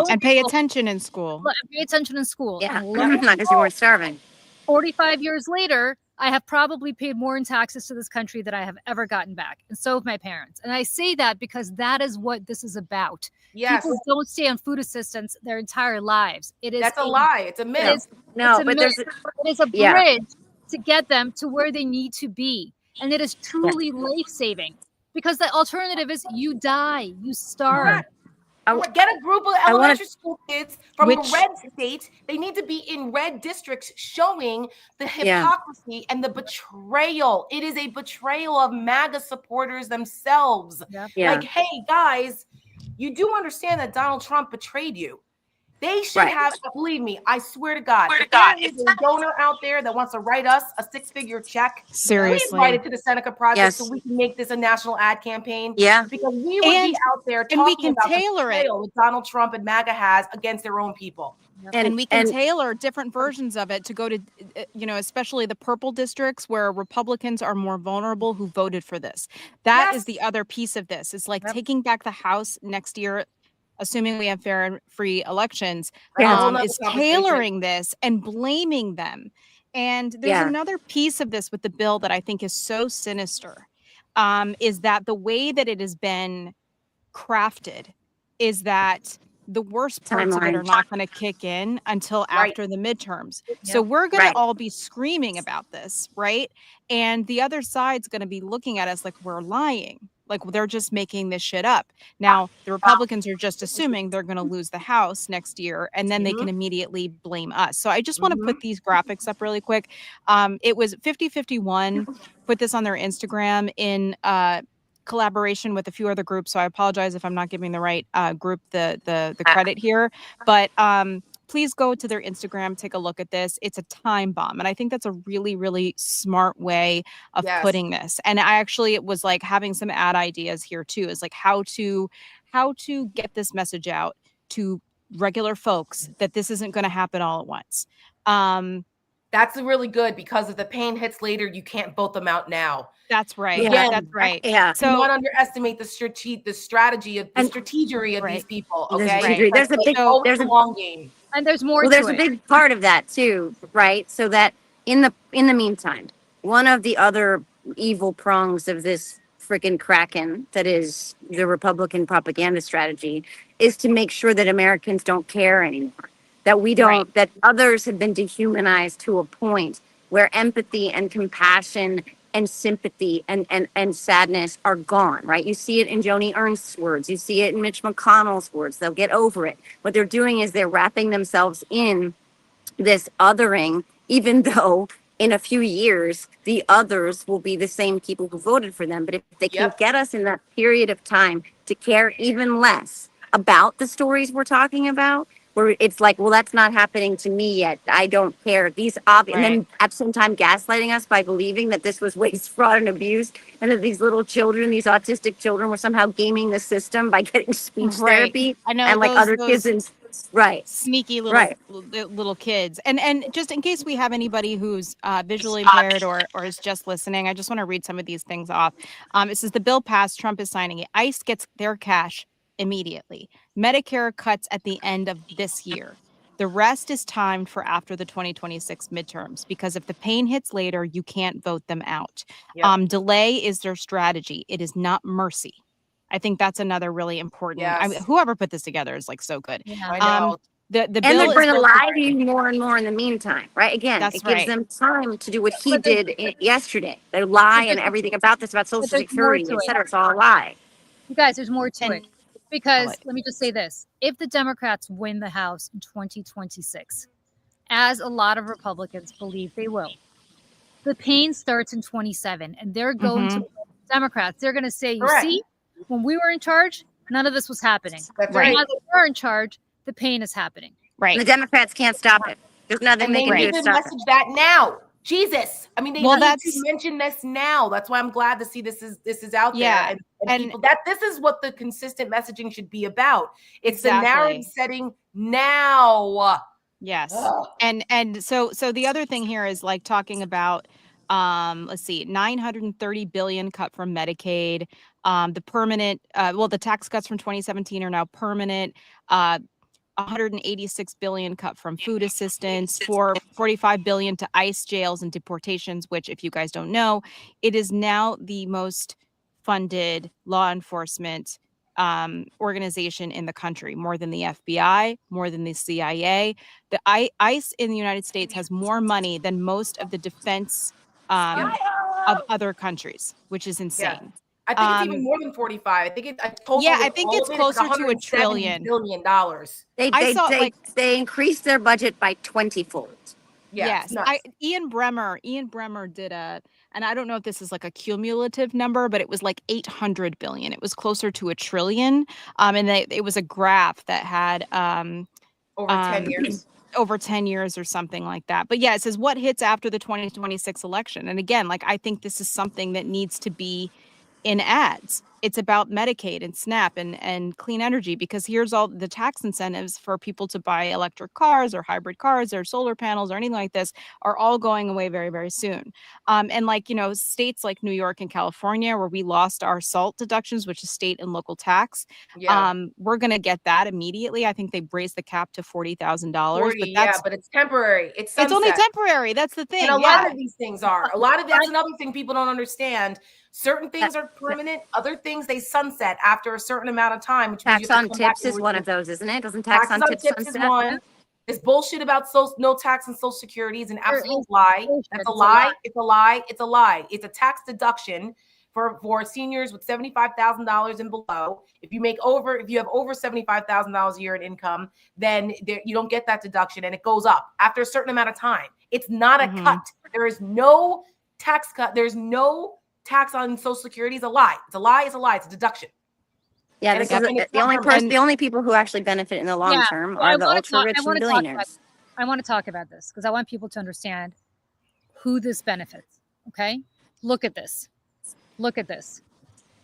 And pay attention in school. Pay attention in school. Yeah, And lo and not because you weren't starving. 45 years later, I have probably paid more in taxes to this country than I have ever gotten back. And so have my parents. And I say that because that is what this is about. Yes. People don't stay on food assistance their entire lives. That's a lie. It's a myth. No, but there's it is a Yeah. bridge to get them to where they need to be. And it is truly life-saving. Because the alternative is you die, you starve. Correct. Get a group of elementary school kids from a Which- red state. They need to be in red districts showing the hypocrisy and the betrayal. It is a betrayal of MAGA supporters themselves. Yeah. Like, hey, guys, you do understand that Donald Trump betrayed you. They should Right. have, believe me, I swear to God, if there is a donor out there that wants to write us a 6-figure check, please Seriously. write it to the Seneca Project Yes. so we can make this a national ad campaign. Yeah. Because we would be out there talking and we can about tailor the it. betrayal that Donald Trump and MAGA has against their own people. And we can tailor different versions of it to go to, especially the purple districts where Republicans are more vulnerable who voted for this. That is the other piece of this. It's like taking back the House next year, assuming we have fair and free elections, is tailoring this and blaming them. And there's another piece of this with the bill that I think is so sinister, is that the way that it has been crafted is that the worst parts of it are not going to kick in until after the midterms. So we're going to all be screaming about this, right? And the other side's going to be looking at us like we're lying. Like they're just making this shit up. Now, the Republicans are just assuming they're going to lose the House next year, and then they can immediately blame us. So I just want to put these graphics up really quick. It was 5051 put this on their Instagram in collaboration with a few other groups. So I apologize if I'm not giving the right group the credit here. But please go to their Instagram, take a look at this. It's a time bomb. And I think that's a really, really smart way of putting this. And I actually, it was like having some ad ideas here too, is like how to get this message out to regular folks that this isn't going to happen all at once. That's really good because if the pain hits later, you can't vote them out now. That's right. Again, that's right. Yeah. So do not underestimate the strategy of these people. Okay. There's a big long game. And there's more there's a big part of that too, right? So that in the meantime, one of the other evil prongs of this freaking kraken that is the Republican propaganda strategy is to make sure that Americans don't care anymore. That we don't, that others have been dehumanized to a point where empathy and compassion and sympathy and sadness are gone, right? You see it in Joni Ernst's words. You see it in Mitch McConnell's words. They'll get over it. What they're doing is they're wrapping themselves in this othering, even though in a few years, the others will be the same people who voted for them. But if they can get us in that period of time to care even less about the stories we're talking about, where it's like, well, that's not happening to me yet. I don't care. And then at the same time gaslighting us by believing that this was waste, fraud, and abuse, and that these little children, these autistic children, were somehow gaming the system by getting speech therapy. I know, and like other kids in sneaky little kids. And just in case we have anybody who's visually impaired or is just listening, I just want to read some of these things off. It says the bill passed, Trump is signing it. ICE gets their cash immediately. Medicare cuts at the end of this year. The rest is timed for after the 2026 midterms, because if the pain hits later, you can't vote them out. Yep. Delay is their strategy. It is not mercy. I think that's another really important. Yes. I mean, whoever put this together is like so good. Yeah, I know. The and bill they're going to lie to you more and more in the meantime, right? Again, it gives them time to do what he did yesterday. They lie and everything about Social Security, et cetera. It's all a lie. You guys, there's more to it. Because let me just say this. If the Democrats win the House in 2026, as a lot of Republicans believe they will, the pain starts in 27, and they're going to Democrats. They're going to say, you see, when we were in charge, none of this was happening. That's right. Now that we're in charge, the pain is happening. Right. And the Democrats can't stop it. There's nothing they can do to stop it. That now. Jesus. I mean, they need to mention this now. That's why I'm glad to see this is out there. And people, that this is what the consistent messaging should be about. It's the narrative setting now. Yes. And so the other thing here is like talking about let's see, 930 billion cut from Medicaid. The permanent the tax cuts from 2017 are now permanent. 186 billion cut from food assistance, 45 billion to ICE jails and deportations, which, if you guys don't know, it is now the most funded law enforcement organization in the country, more than the FBI, more than the CIA. The ICE in the United States has more money than most of the defense of other countries, which is insane. Yeah. I think it's even more than 45. I think I think it's closer to $1 trillion. $billion. They increased their budget by 20-fold. Yes. Ian Bremmer did and I don't know if this is like a cumulative number, but it was like 800 billion. It was closer to $1 trillion. And it was a graph that had over 10 years. Over 10 years or something like that. But yeah, it says what hits after the 2026 election. And again, like I think this is something that needs to be in ads. It's about Medicaid and SNAP and clean energy, because here's all the tax incentives for people to buy electric cars or hybrid cars or solar panels or anything like this are all going away very, very soon. And like, states like New York and California, where we lost our SALT deductions, which is state and local tax. We're going to get that immediately. I think they raised the cap to $40,000. But it's temporary. It's only temporary. That's the thing. And a lot of these things are. That's another thing people don't understand. Certain things are permanent. Other things they sunset after a certain amount of time. Which tax on tips is one of those, isn't it? Doesn't tax on tips sunset? Is one. This bullshit about no tax and Social Security is an absolute lie. That's a lie. It's a lie. It's a lie. It's a tax deduction for seniors with $75,000 and below. If you have over $75,000 a year in income, then you don't get that deduction, and it goes up after a certain amount of time. It's not a cut. There is no tax cut. There's no tax on Social Security. Is a lie. It's a lie. It's a lie. It's a deduction. Yeah, the only people who actually benefit in the long term are the ultra rich and billionaires. I want to talk about this because I want people to understand who this benefits. Okay, look at this. Look at this.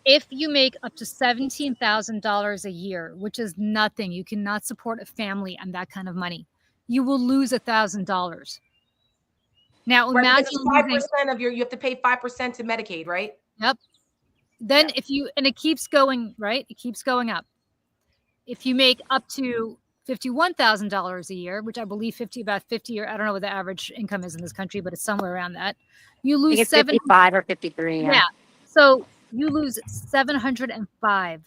If you make up to $17,000 a year, which is nothing, you cannot support a family on that kind of money. You will lose $1,000. Now imagine 5% of you have to pay 5% to Medicaid, right? Yep. Then it keeps going, right? It keeps going up. If you make up to $51,000 a year, which I believe about 50, or I don't know what the average income is in this country, but it's somewhere around that. You lose 55 or 53. Yeah. So you lose $705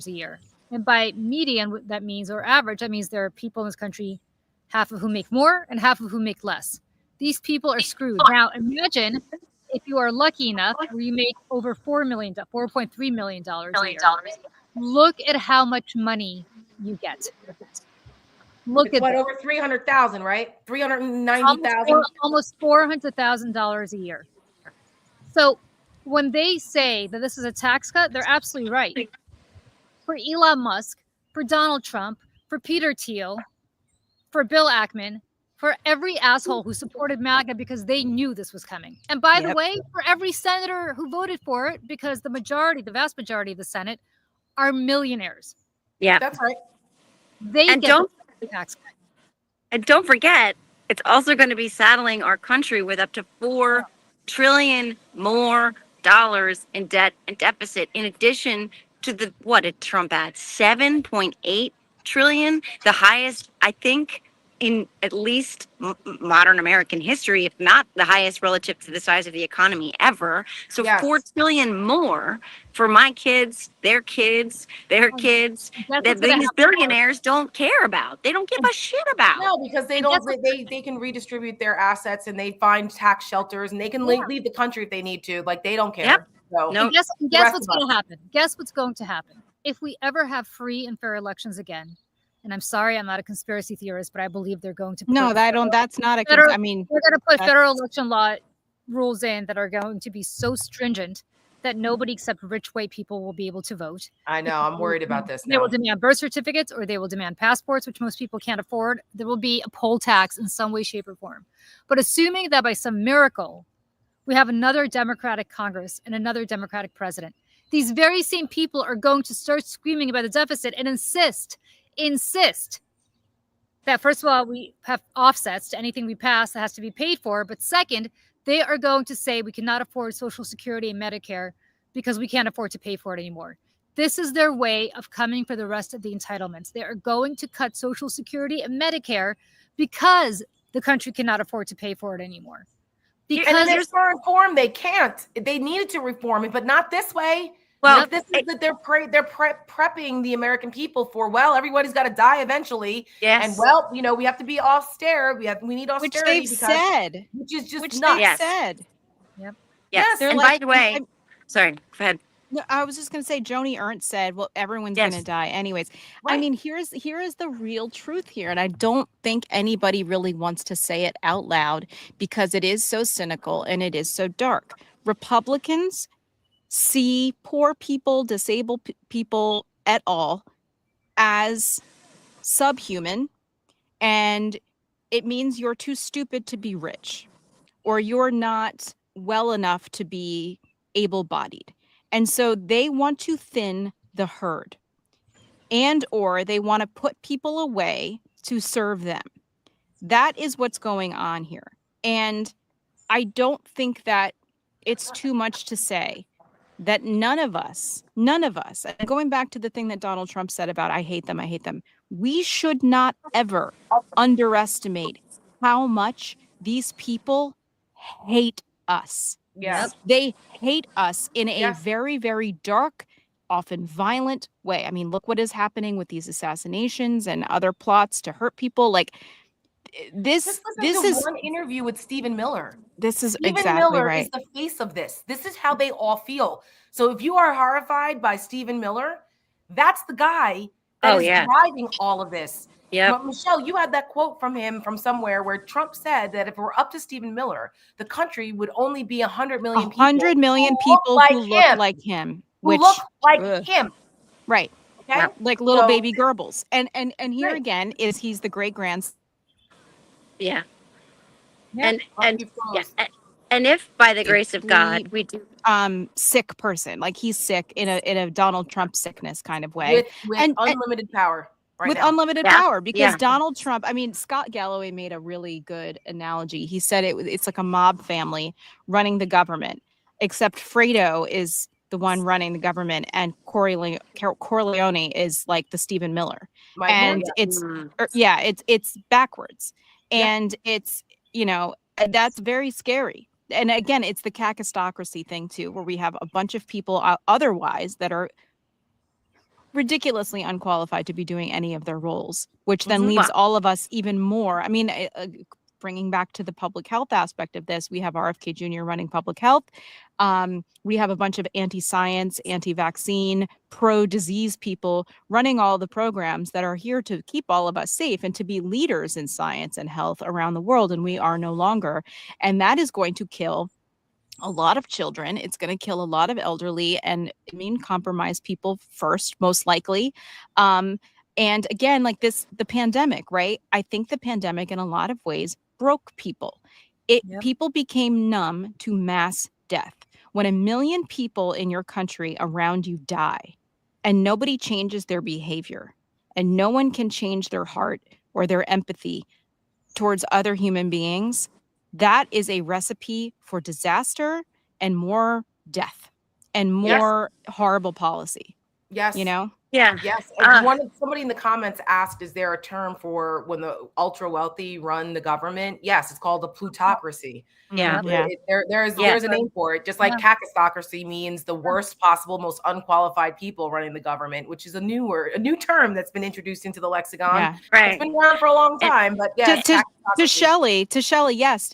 a year. And by median, that means, or average, that means there are people in this country, half of whom make more and half of whom make less. These people are screwed. Now, imagine if you are lucky enough where you make over $4.3 million a year. Look at how much money you get. Look at over 300,000, right? 390,000. Almost $400,000 a year. So when they say that this is a tax cut, they're absolutely right. For Elon Musk, for Donald Trump, for Peter Thiel, for Bill Ackman, for every asshole who supported MAGA because they knew this was coming. And by the way, for every senator who voted for it, because the vast majority of the Senate are millionaires. Yeah, That's right. They and get the tax cut. And don't forget, it's also going to be saddling our country with up to $4 trillion more dollars in debt and deficit, in addition to the, what did Trump add? 7.8 trillion, the highest, I think, in at least modern American history, if not the highest relative to the size of the economy ever. So Yes. 4 trillion more for my kids, their kids, their kids, that these billionaires don't care about. They don't give a shit about. No, because they don't. They can redistribute their assets and they find tax shelters and they can leave the country if they need to. Like they don't care. Yep. So No. And guess what's going to happen? Guess what's going to happen if we ever have free and fair elections again? And I'm sorry, I'm not a conspiracy theorist, but I believe they're going to. No, that's not a. I mean, they're going to put federal election law rules in that are going to be so stringent that nobody except rich white people will be able to vote. I know. I'm worried about this They now. will demand birth certificates or they will demand passports, which most people can't afford. There will be a poll tax in some way, shape, or form. But assuming that by some miracle, we have another Democratic Congress and another Democratic president, these very same people are going to start screaming about the deficit and insist that, first of all, we have offsets to anything we pass that has to be paid for. But second, they are going to say we cannot afford Social Security and Medicare because we can't afford to pay for it anymore. This is their way of coming for the rest of the entitlements. They are going to cut Social Security and Medicare because the country cannot afford to pay for it anymore. Because and there's no reform, they can't. They needed to reform it, but not this way. Well, like this is that they're prepping the American people for, well, everybody's got to die eventually. Yes. And well, we have to be austere. We need austerity. Which they've said. Which is just which nuts. They've said. Yep. Yes. And by the way, sorry, go ahead. No, I was just going to say, Joni Ernst said, well, everyone's going to die anyways. Right. I mean, here is the real truth here. And I don't think anybody really wants to say it out loud because it is so cynical and it is so dark. Republicans see poor people, disabled people at all as subhuman. And it means you're too stupid to be rich or you're not well enough to be able-bodied. And so they want to thin the herd and or they want to put people away to serve them. That is what's going on here. And I don't think that it's too much to say that none of us, and going back to the thing that Donald Trump said about I hate them, we should not ever underestimate how much these people hate us. Yes. They hate us in a very, very dark, often violent way. I mean, look what is happening with these assassinations and other plots to hurt people. Like this is one interview with Stephen Miller. This is Stephen exactly Miller right. is the face of this. This is how they all feel. So if you are horrified by Stephen Miller, that's the guy that is driving all of this. Yeah. But Michelle, you had that quote from him from somewhere where Trump said that if it were up to Stephen Miller, the country would only be 100 million people. 100 million people who look like him. Who look like him. Right. Okay. Yeah. Like little baby Goebbels. And here again is he's the great grandson. Yeah. And if by the grace of God we do sick person, like he's sick in a Donald Trump sickness kind of way. With unlimited power. Unlimited power, because Donald Trump, I mean, Scott Galloway made a really good analogy. He said it's like a mob family running the government, except Fredo is the one running the government and Corleone is like the Stephen Miller. It's backwards. And it's, that's very scary. And again, it's the kakistocracy thing too, where we have a bunch of people otherwise that are ridiculously unqualified to be doing any of their roles, which then leaves all of us even more. I mean, bringing back to the public health aspect of this, we have RFK Jr. running public health. We have a bunch of anti-science, anti-vaccine, pro-disease people running all the programs that are here to keep all of us safe and to be leaders in science and health around the world. And we are no longer. And that is going to kill a lot of children. It's going to kill a lot of elderly and immune compromised people first, most likely. And again, like the pandemic, right? I think the pandemic in a lot of ways broke people. People became numb to mass death. When 1 million people in your country around you die and nobody changes their behavior and no one can change their heart or their empathy towards other human beings, that is a recipe for disaster and more death and more horrible policy. Yes. You know? Yeah. Yes. And somebody in the comments asked, is there a term for when the ultra wealthy run the government? Yes, it's called a plutocracy. Yeah. There's a name for it. Just like kakistocracy means the worst possible, most unqualified people running the government, which is a new term that's been introduced into the lexicon. Yeah. Right. It's been around for a long time, but yeah. To Shelley, yes.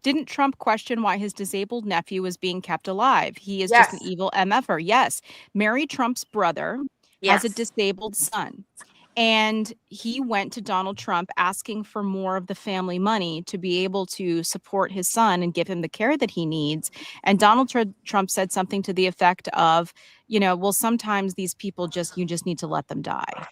Didn't Trump question why his disabled nephew was being kept alive? He is just an evil MFer. Yes. Mary Trump's brother has a disabled son. And he went to Donald Trump asking for more of the family money to be able to support his son and give him the care that he needs. And Donald Trump said something to the effect of, well, sometimes these people you just need to let them die.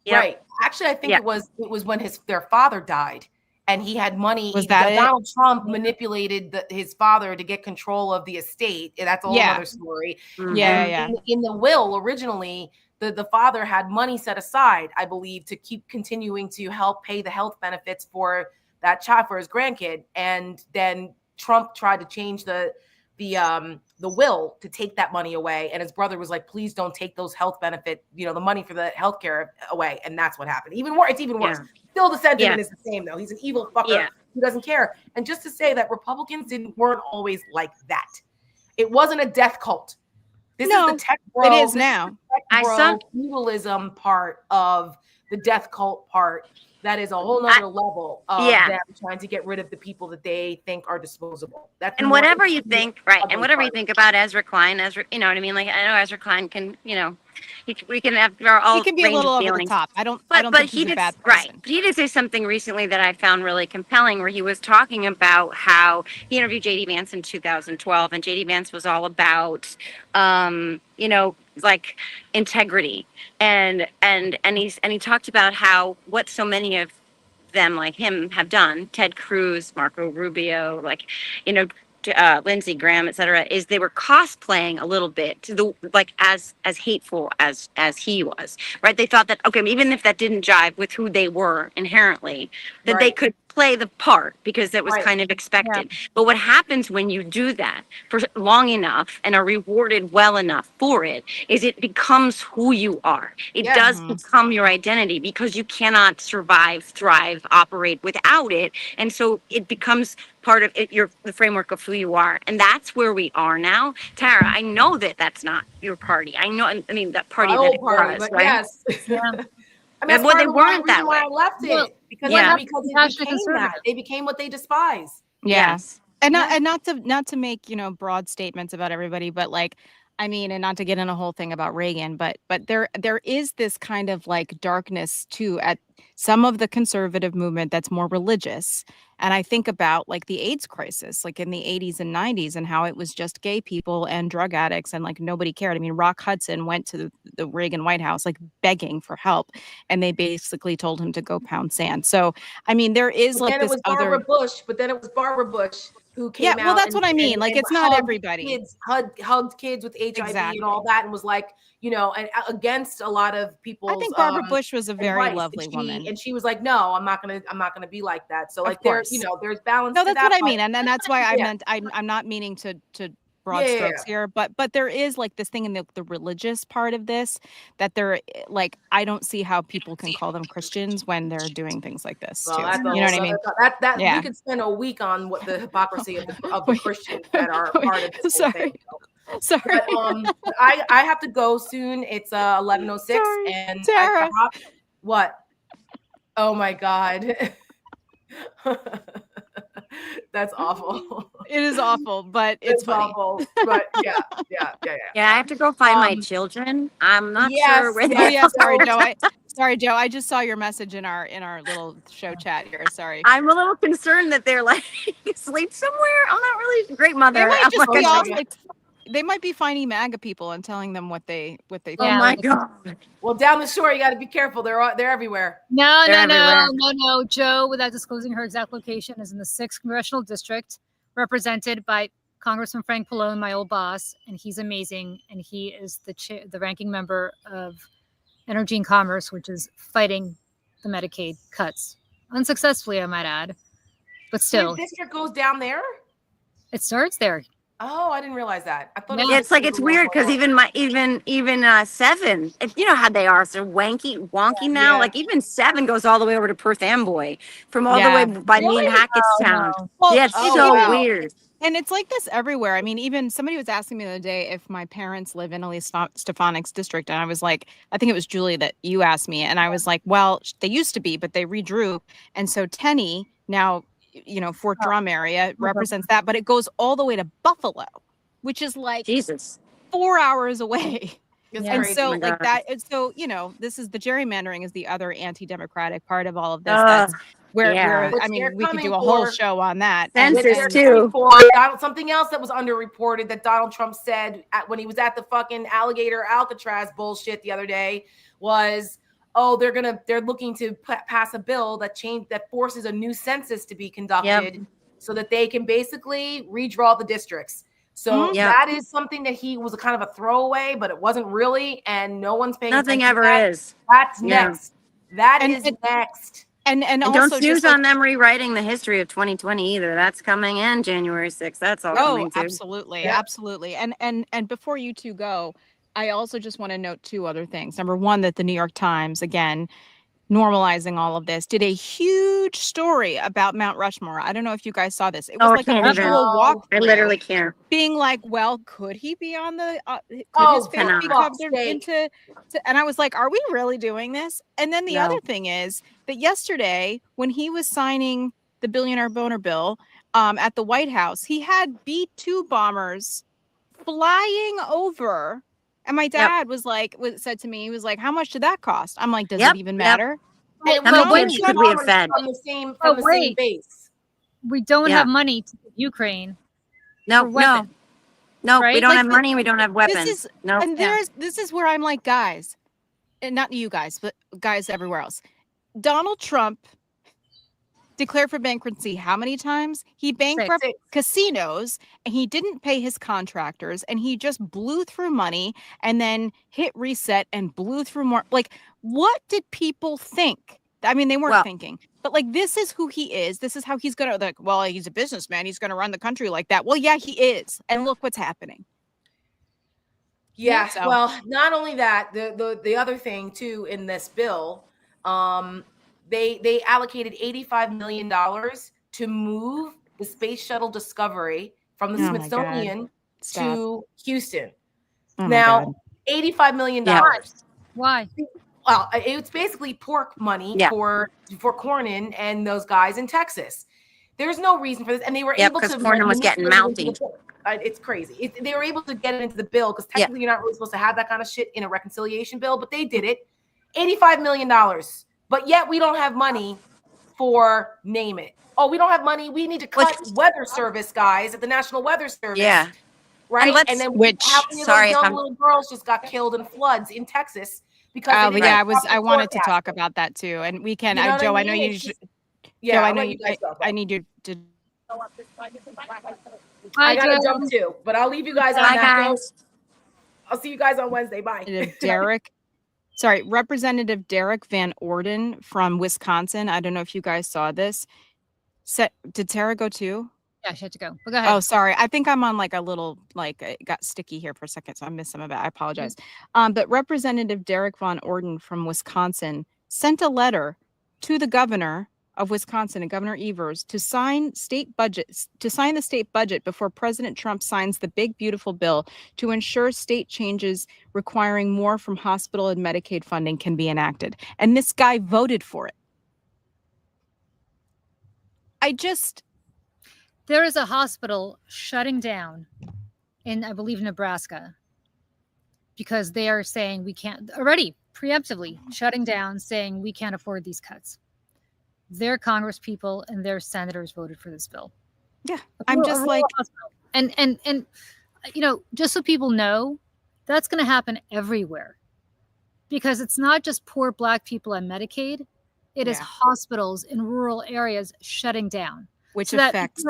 Yep. Right. Actually, I think it was when their father died. And he had money. Was that Donald Trump manipulated his father to get control of the estate. That's a whole other story. Mm-hmm. In the will, originally, the father had money set aside, I believe, to keep continuing to help pay the health benefits for that child, for his grandkid. And then Trump tried to change the will to take that money away. And his brother was like, please don't take those health benefit, the money for the healthcare away. And that's what happened. It's even worse. Still the sentiment is the same though. He's an evil fucker who doesn't care. And just to say that Republicans weren't always like that. It wasn't a death cult. This is the tech bro. It is now. I saw feudalism part of the death cult part. That is a whole nother level of them trying to get rid of the people that they think are disposable. And whatever you think, right? And whatever you think about Ezra Klein, you know what I mean? Like, I know Ezra Klein can, we can have all. He can be a little over the top. I don't think he's a bad person. Right. But he did say something recently that I found really compelling, where he was talking about how he interviewed JD Vance in 2012, and JD Vance was all about, like integrity, and he talked about how what so many of them like him have done, Ted Cruz, Marco Rubio, Lindsey Graham, etc., is they were cosplaying a little bit to the as hateful as he was, right? They thought that even if that didn't jive with who they were inherently, that they could play the part because that was kind of expected. But what happens when you do that for long enough and are rewarded well enough for it is it becomes who you are. It does become your identity, because you cannot survive, thrive, operate without it. And so it becomes part of it, the framework of who you are. And that's where we are now. Tara, I know that that's not your party. I know, I mean, that party that it was, right? Yes. I mean, they weren't that way. I left it because it became that. They became what they despise. Yes. And not to make, broad statements about everybody, but and not to get in a whole thing about Reagan, but there is this kind of darkness too at some of the conservative movement that's more religious. And I think about the AIDS crisis, in the 80s and 90s, and how it was just gay people and drug addicts and nobody cared. I mean, Rock Hudson went to the Reagan White House begging for help, and they basically told him to go pound sand. So, I mean, there is but then it was Barbara Bush who came out. Yeah, well, that's what I mean. It's not everybody. Kids hugged kids with HIV and all that, and was and against a lot of people. I think Barbara Bush was a very lovely woman, and she was like, "No, I'm not gonna be like that." So there's balance. No, that's what I mean, and then that's why I'm not meaning to broad strokes here, but there is this thing in the religious part of this that they're I don't see how people can call them Christians when they're doing things like this too. You know what I mean? We could spend a week on what the hypocrisy of the Christians that are part of this whole thing. Sorry. But, I have to go soon. It's 11:06, and Tara. What? Oh my God. That's awful. It is awful, but it's funny. Awful. But yeah. Yeah, I have to go find my children. I'm not sure where they are. Sorry, Joe. I just saw your message in our little show chat here. Sorry. I'm a little concerned that they're asleep somewhere. I'm not really a great mother. They might just be off. they might be finding MAGA people and telling them what they Oh think. my God. Well, down the shore, you got to be careful. They're everywhere. No, They're no, everywhere. no, no, no. Joe, without disclosing her exact location, is in the 6th congressional district, represented by Congressman Frank Pallone, my old boss, and he's amazing. And he is the ranking member of Energy and Commerce, which is fighting the Medicaid cuts unsuccessfully, I might add, but still, Your district goes down there. it starts there. Oh, I didn't realize that. I thought Yeah. it was Yeah, it's like just it's weird because even 7, you know how they are, so wonky now. Yeah. Like even 7 goes all the way over to Perth Amboy from all the way by me Really? in Hackettstown. No. Well, Yeah, it's Oh, so wow. weird. And it's like this everywhere. I mean, even somebody was asking me the other day if my parents live in Elise Stefanik's district. And I was like, I think it was Julie that you asked me. And I was like, well, they used to be, but they redrew. And so Tenney, now, Fort Drum area represents that, but it goes all the way to Buffalo, which is like Jesus. 4 hours away. It's Yeah. And crazy. so Oh my like God. that, and so, this is the gerrymandering is the other anti-democratic part of all of this. Ugh, That's where, yeah. Which I mean, they're we could do coming a whole for- show on that. Census Which they're too. coming for something else that was underreported that Donald Trump said when he was at the fucking alligator Alcatraz bullshit the other day was, oh, they're looking to pass a bill that forces a new census to be conducted so that they can basically redraw the districts. So Yep. that is something that he was a kind of a throwaway, but it wasn't really, and no one's paying Nothing attention ever to that. is. That's Yeah. next. That And is it- next. And And also don't just snooze like, on them rewriting the history of 2020 either. That's coming in January 6th. That's all oh, coming too. absolutely, Yeah. absolutely. And before you two go, I also just want to note 2 other things. Number one, that the New York Times, again, normalizing all of this, did a huge story about Mount Rushmore. I don't know if you guys saw this. It was Oh, like a can't even. visual walk. I literally can't. Being like, well, could he be on the? Could Oh, his face be cannot. covered into? And I was like, are we really doing this? And then the No. other thing is that yesterday, when he was signing the billionaire boner bill at the White House, he had B-2 bombers flying over. And my dad said to me, he was like, how much did that cost? I'm like, does it even matter? And How many we kids don't could we have bombers fed? from the same Oh, same base? We don't Yeah. have money to give Ukraine. No, for no, weapons, no. We right? don't Like, have money. We don't have weapons. This is No. and this is where I'm like, guys, and not you guys, but guys everywhere else. Donald Trump declared for bankruptcy how many times? He bankrupted Six. casinos and he didn't pay his contractors and he just blew through money and then hit reset and blew through more. Like, what did people think? I mean, they weren't thinking, but like, this is who he is. This is how he's going to, well, he's a businessman. He's going to run the country like that. Well, yeah, he is. And look what's happening. Yeah. So- Well, not only that, the other thing too in this bill, they allocated $85 million to move the Space Shuttle Discovery from the Oh my God. Smithsonian Stop. to Houston. Oh my Now, God. $85 million. Yeah. Why? Well, it's basically pork money for Cornyn and those guys in Texas. There's no reason for this, and they were able to. because Cornyn was getting mouthy. It's crazy. They were able to get it into the bill because technically you're not really supposed to have that kind of shit in a reconciliation bill, but they did it. $85 million, but yet we don't have money for name it. Oh, we don't have money. We need to cut weather service guys at the National Weather Service. Yeah. Right. And And then which- how many of those young little girls just got killed in floods in Texas because Oh, they but didn't yeah, have I wanted to forecast. talk about that too. And we can, You know what Joe, I I know mean? you, It's just- Joe, I I'll know let you, guys go. I need you to, I Hi, gotta Joe. jump too, but I'll leave you guys on Bye, that note. guys. I'll see you guys on Wednesday. Bye. Representative Derek Van Orden from Wisconsin. I don't know if you guys saw this. Did Tara go too? Yeah, she had to go. But go ahead. Oh, sorry. I think I'm on like a little, like it got sticky here for a second, so I missed some of it. I apologize. But Representative Derek Van Orden from Wisconsin sent a letter to the governor of Wisconsin and Governor Evers to sign the state budget before President Trump signs the big beautiful bill to ensure state changes requiring more from hospital and Medicaid funding can be enacted. And this guy voted for it. There is a hospital shutting down in, I believe, Nebraska, because they are saying we can't, already preemptively shutting down, saying we can't afford these cuts. Their Congress people and their senators voted for this bill. Yeah, I'm just like, and just so people know, that's going to happen everywhere, because it's not just poor Black people on Medicaid. It is hospitals in rural areas shutting down. Which affects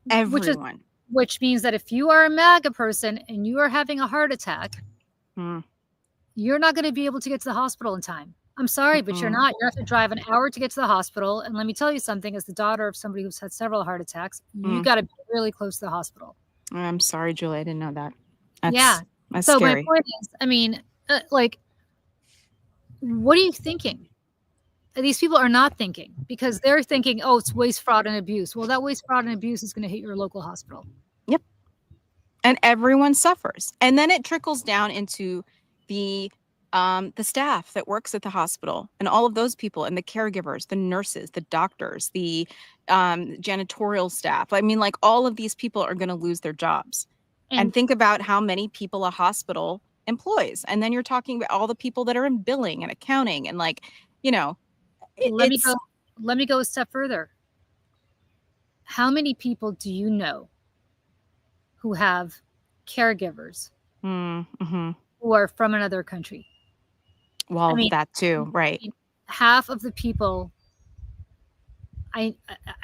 everyone. Which means that if you are a MAGA person and you are having a heart attack, you're not going to be able to get to the hospital in time. I'm sorry, but you're not. You have to drive an hour to get to the hospital. And let me tell you something, as the daughter of somebody who's had several heart attacks, you got to be really close to the hospital. I'm sorry, Julie. I didn't know that. That's so scary. My point is, I mean, what are you thinking? These people are not thinking, because they're thinking, oh, it's waste, fraud, and abuse. Well, that waste, fraud, and abuse is going to hit your local hospital. Yep. And everyone suffers. And then it trickles down into the staff that works at the hospital, and all of those people, and the caregivers, the nurses, the doctors, the janitorial staff. I mean, like, all of these people are going to lose their jobs. And think about how many people a hospital employs. And then you're talking about all the people that are in billing and accounting and, like, let me go a step further. How many people do you know who have caregivers who are from another country? Well, that too, right? Half of the people, I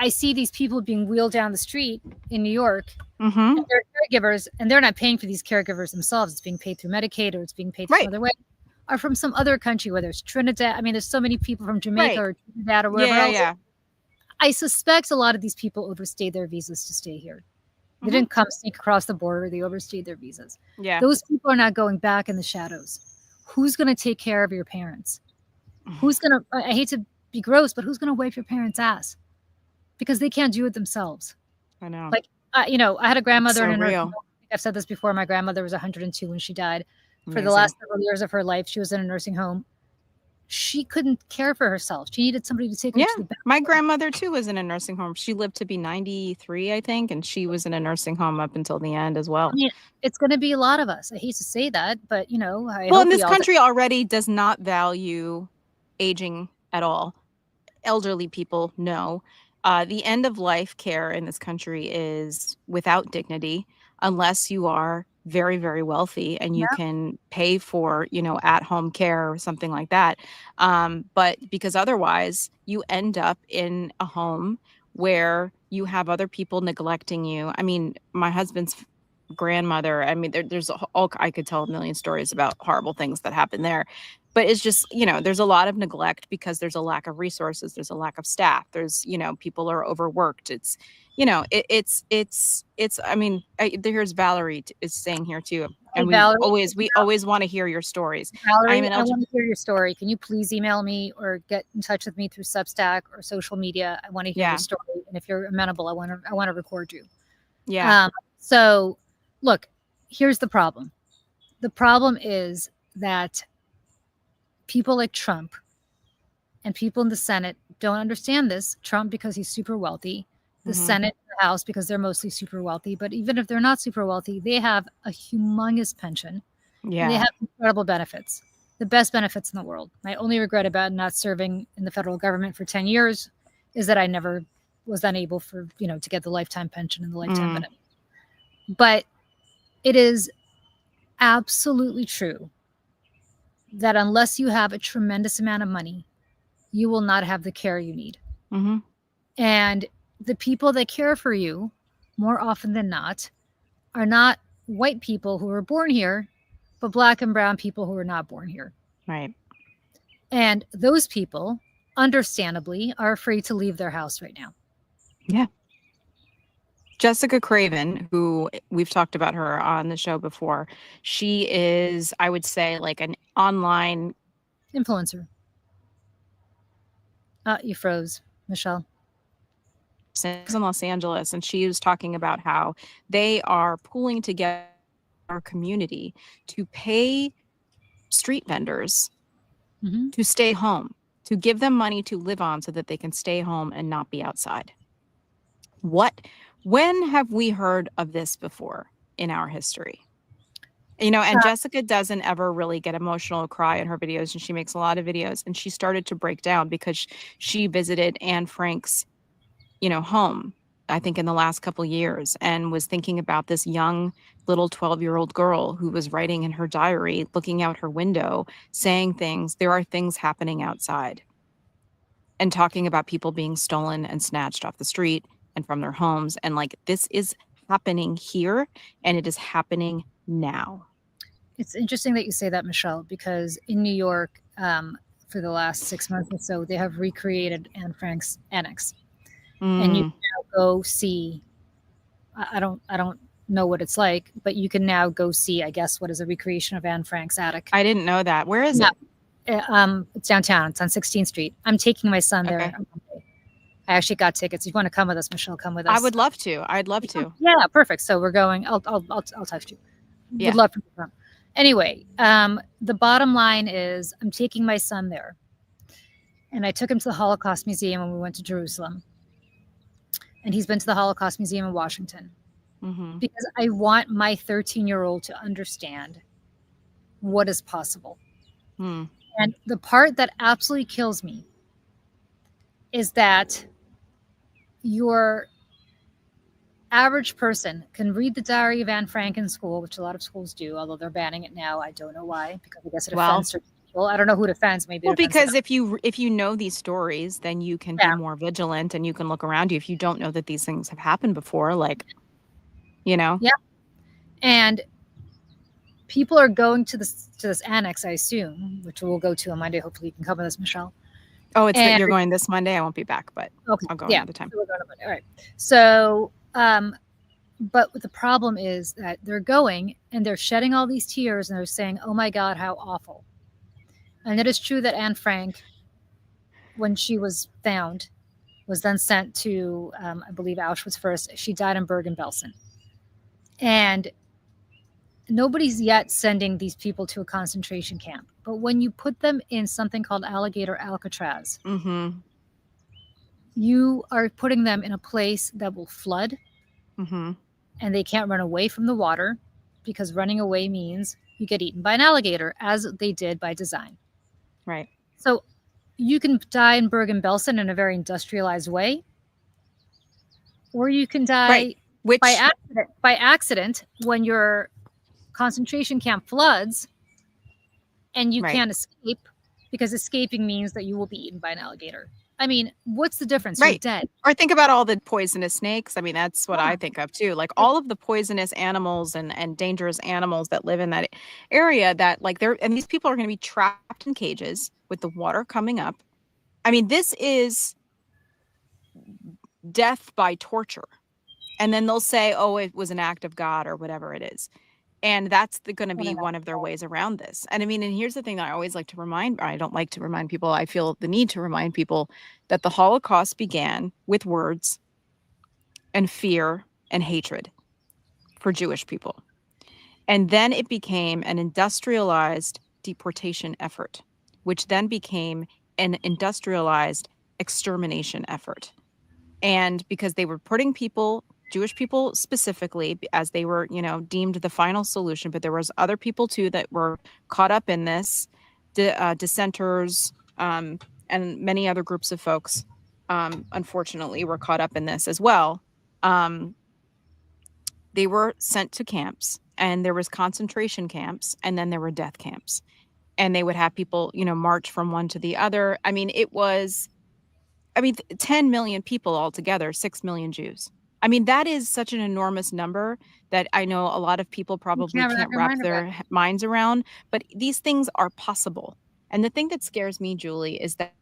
see these people being wheeled down the street in New York, and they're caregivers, and they're not paying for these caregivers themselves. It's being paid through Medicaid, or it's being paid some other way, or from some other country, whether it's Trinidad. I mean, there's so many people from Jamaica or Trinidad or wherever else. Yeah. I suspect a lot of these people overstayed their visas to stay here. They didn't come sneak across the border. They overstayed their visas. Yeah. Those people are not going back in the shadows. Who's going to take care of your parents? Who's going to, I hate to be gross, but who's going to wipe your parents' ass? Because they can't do it themselves. I know. Like, I had a grandmother in a nursing home. I've said this before. My grandmother was 102 when she died. For the last several years of her life, she was in a nursing home. She couldn't care for herself. She needed somebody to take her to the bathroom. My grandmother too was in a nursing home. She lived to be 93, I think, and she was in a nursing home up until the end as well. I mean, it's going to be a lot of us. I hate to say that, but and this country already does not value aging at all. Elderly people, no. The end of life care in this country is without dignity, unless you are very, very wealthy and you can pay for, at-home care or something like that. But because otherwise you end up in a home where you have other people neglecting you. I mean, my husband's grandmother, I mean, there's I could tell a million stories about horrible things that happen there. But it's just, there's a lot of neglect because there's a lack of resources. There's a lack of staff. There's, people are overworked. It's, I mean, here's Valerie is saying here too. And we always want to hear your stories. Valerie, I want to hear your story. Can you please email me or get in touch with me through Substack or social media? I want to hear your story. And if you're amenable, I want to record you. Yeah. So look, here's the problem. The problem is that people like Trump and people in the Senate don't understand this. Trump, because he's super wealthy. The Senate, the House, because they're mostly super wealthy. But even if they're not super wealthy, they have a humongous pension. Yeah. They have incredible benefits, the best benefits in the world. My only regret about not serving in the federal government for 10 years is that I never was unable to get the lifetime pension and the lifetime benefit. But it is absolutely true that unless you have a tremendous amount of money, you will not have the care you need. And the people that care for you, more often than not, are not white people who were born here, but Black and brown people who are not born here. Right. And those people, understandably, are afraid to leave their house right now. Yeah. Jessica Craven, who we've talked about her on the show before, she is, I would say, like an online influencer. You froze, Michelle. In Los Angeles, and she was talking about how they are pulling together our community to pay street vendors to stay home, to give them money to live on so that they can stay home and not be outside. When have we heard of this before in our history? And Jessica doesn't ever really get emotional or cry in her videos, and she makes a lot of videos, and she started to break down because she visited Anne Frank's home I think, in the last couple years, and was thinking about this young little 12-year-old girl who was writing in her diary, looking out her window, saying things, there are things happening outside, and talking about people being stolen and snatched off the street and from their homes. And like, this is happening here, and it is happening now. It's interesting that you say that, Michelle, because in New York, for the last 6 months or so, they have recreated Anne Frank's Annex, and you can now go see. I don't know what it's like, but you can now go see, I guess, what is a recreation of Anne Frank's attic. I didn't know that. Where is it? It's downtown. It's on 16th Street. I'm taking my son there. Okay. I actually got tickets. If you want to come with us, Michelle, come with us. I would love to. I'd love to. Yeah, perfect. So we're going. I'll text you. Yeah. Would love for you to come. Anyway, the bottom line is I'm taking my son there, and I took him to the Holocaust Museum when we went to Jerusalem, and he's been to the Holocaust Museum in Washington, because I want my 13-year-old to understand what is possible. And the part that absolutely kills me is that your average person can read the Diary of Anne Frank in school, which a lot of schools do, although they're banning it now. I don't know why, because I guess it offends certain people. I don't know who it offends. Maybe because if you know these stories, then you can be more vigilant, and you can look around you. If you don't know that these things have happened before, like, Yeah. And people are going to this annex, I assume, which we'll go to on Monday. Hopefully you can come with us, Michelle. Oh, you're going this Monday? I won't be back, but okay. I'll go another time. So we're going on Monday. All right. So, but the problem is that they're going and they're shedding all these tears and they're saying, oh my God, how awful. And it is true that Anne Frank, when she was found, was then sent to, I believe, Auschwitz first. She died in Bergen-Belsen. And nobody's yet sending these people to a concentration camp. But when you put them in something called Alligator Alcatraz, you are putting them in a place that will flood, and they can't run away from the water, because running away means you get eaten by an alligator, as they did by design. Right. So you can die in Bergen-Belsen in a very industrialized way, or you can die by accident when your concentration camp floods and you can't escape, because escaping means that you will be eaten by an alligator. I mean, what's the difference? You're dead. Or think about all the poisonous snakes. I mean, that's what I think of too. Like all of the poisonous animals and dangerous animals that live in that area, that like and these people are going to be trapped in cages with the water coming up. I mean, this is death by torture. And then they'll say, oh, it was an act of God or whatever it is. And that's going to be one of their ways around this. And I mean, and here's the thing that I always like to I don't like to remind people. I feel the need to remind people that the Holocaust began with words and fear and hatred for Jewish people. And then it became an industrialized deportation effort, which then became an industrialized extermination effort. And because they were putting Jewish people specifically, as they were, deemed the final solution, but there was other people too that were caught up in this, dissenters, and many other groups of folks, unfortunately, were caught up in this as well. They were sent to camps, and there was concentration camps, and then there were death camps, and they would have people, march from one to the other. I mean, 10 million people altogether, 6 million Jews. I mean, that is such an enormous number that I know a lot of people probably can't wrap their minds around, but these things are possible. And the thing that scares me, Julie, is that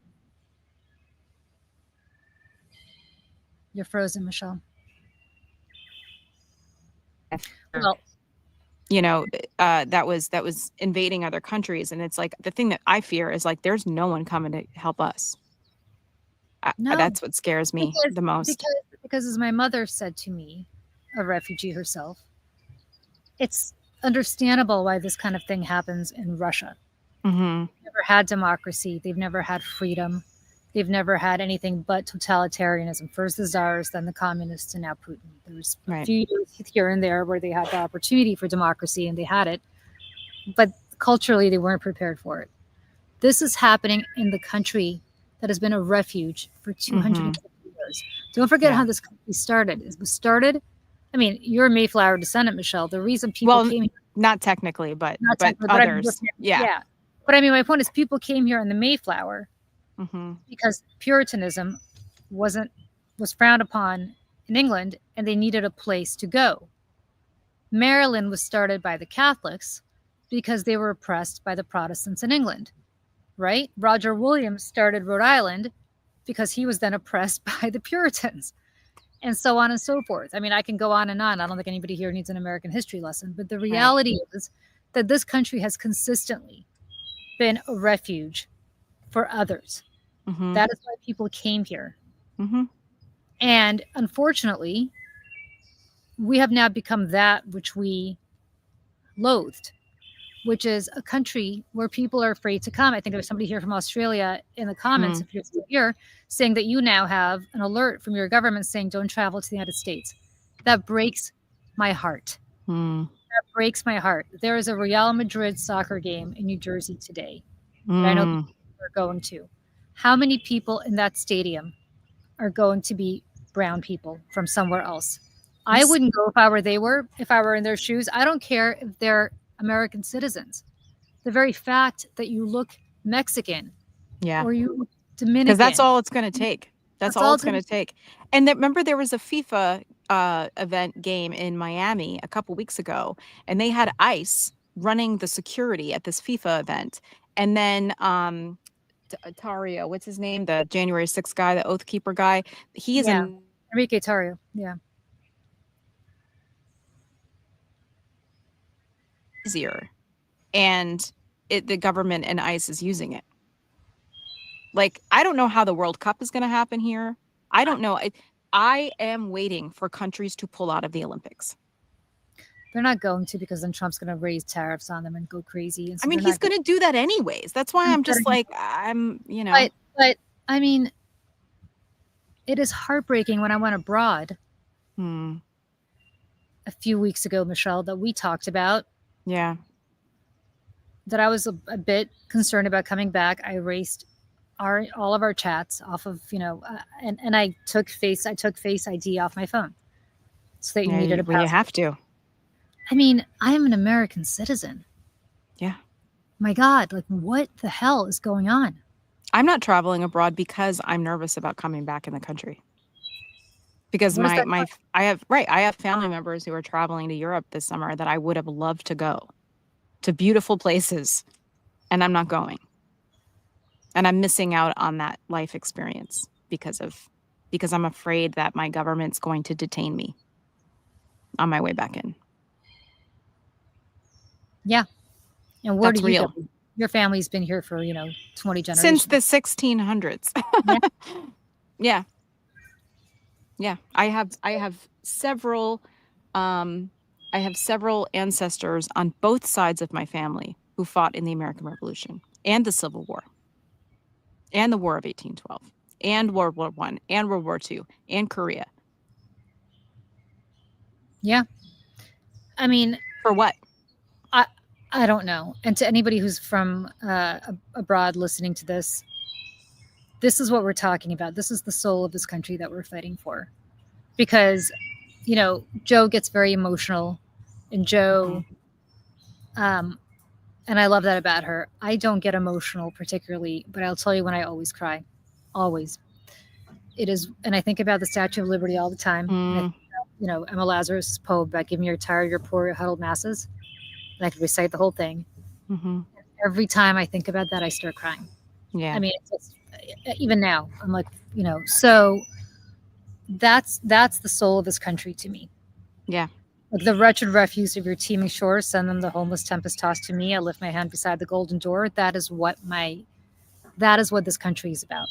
you're frozen, Michelle. Well, that was invading other countries. And it's like, the thing that I fear is like, there's no one coming to help us. No, that's what scares me the most. Because as my mother said to me, a refugee herself, it's understandable why this kind of thing happens in Russia. They've never had democracy. They've never had freedom. They've never had anything but totalitarianism. First the czars, then the communists, and now Putin. There's a few years here and there where they had the opportunity for democracy, and they had it. But culturally, they weren't prepared for it. This is happening in the country that has been a refuge for 250 years. Don't forget Yeah. how this country started. It was started. I mean, you're a Mayflower descendant, Michelle. The reason people Well, came here, not technically, but not but technically, but I mean, others. Yeah. yeah. But I mean, my point is, people came here in the Mayflower Mm-hmm. because Puritanism was frowned upon in England, and they needed a place to go. Maryland was started by the Catholics because they were oppressed by the Protestants in England, right? Roger Williams started Rhode Island because he was then oppressed by the Puritans, and so on and so forth. I mean, I can go on and on. I don't think anybody here needs an American history lesson, but the reality is that this country has consistently been a refuge for others. Mm-hmm. That is why people came here. Mm-hmm. And unfortunately, we have now become that which we loathed, which is a country where people are afraid to come. I think there was somebody here from Australia in the comments, if you're still here, saying that you now have an alert from your government saying don't travel to the United States. That breaks my heart. Mm. That breaks my heart. There is a Real Madrid soccer game in New Jersey today that I know people are going to. How many people in that stadium are going to be brown people from somewhere else? I wouldn't go if I were in their shoes. I don't care if they're American citizens. The very fact that you look Mexican or you look Dominican. Because that's all it's going to take. That's all it's going to take. And remember, there was a FIFA event game in Miami a couple weeks ago, and they had ICE running the security at this FIFA event. And then Tario, what's his name? The January 6th guy, the Oath Keeper guy. He is Enrique Tario. Yeah. Easier. And the government and ICE is using it. Like, I don't know how the World Cup is going to happen here. I don't know. I am waiting for countries to pull out of the Olympics. They're not going to, because then Trump's going to raise tariffs on them and go crazy. And so I mean, he's going to do that anyways. That's why I'm just like, But I mean, it is heartbreaking when I went abroad a few weeks ago, Michelle, that we talked about. Yeah. That I was a bit concerned about coming back. I erased all of our chats off of, and I took Face ID off my phone, so that you needed a password. You have to. I mean, I am an American citizen. Yeah. My God, like, what the hell is going on? I'm not traveling abroad because I'm nervous about coming back in the country. Because I have family members who are traveling to Europe this summer that I would have loved to go to beautiful places, and I'm not going. And I'm missing out on that life experience because I'm afraid that my government's going to detain me on my way back in. Yeah. And where do you go? Your family's been here for, 20 generations. Since the 1600s. Yeah. Yeah. I have several ancestors on both sides of my family who fought in the American Revolution and the Civil War and the War of 1812 and World War I and World War II and Korea. Yeah. I mean, for what? I don't know. And to anybody who's from abroad listening to this is what we're talking about. This is the soul of this country that we're fighting for. Because, Joe gets very emotional, and Joe, and I love that about her. I don't get emotional particularly, but I'll tell you when I always cry. Always. It is, and I think about the Statue of Liberty all the time. And I think, Emma Lazarus' poem about "Give me your tired, your poor, your huddled masses." And I could recite the whole thing. Mm-hmm. Every time I think about that, I start crying. Yeah. I mean, even now, I'm like, so that's the soul of this country to me. Yeah. Like the wretched refuse of your teeming shores, send them the homeless tempest tossed to me. I lift my hand beside the golden door. That is what this country is about.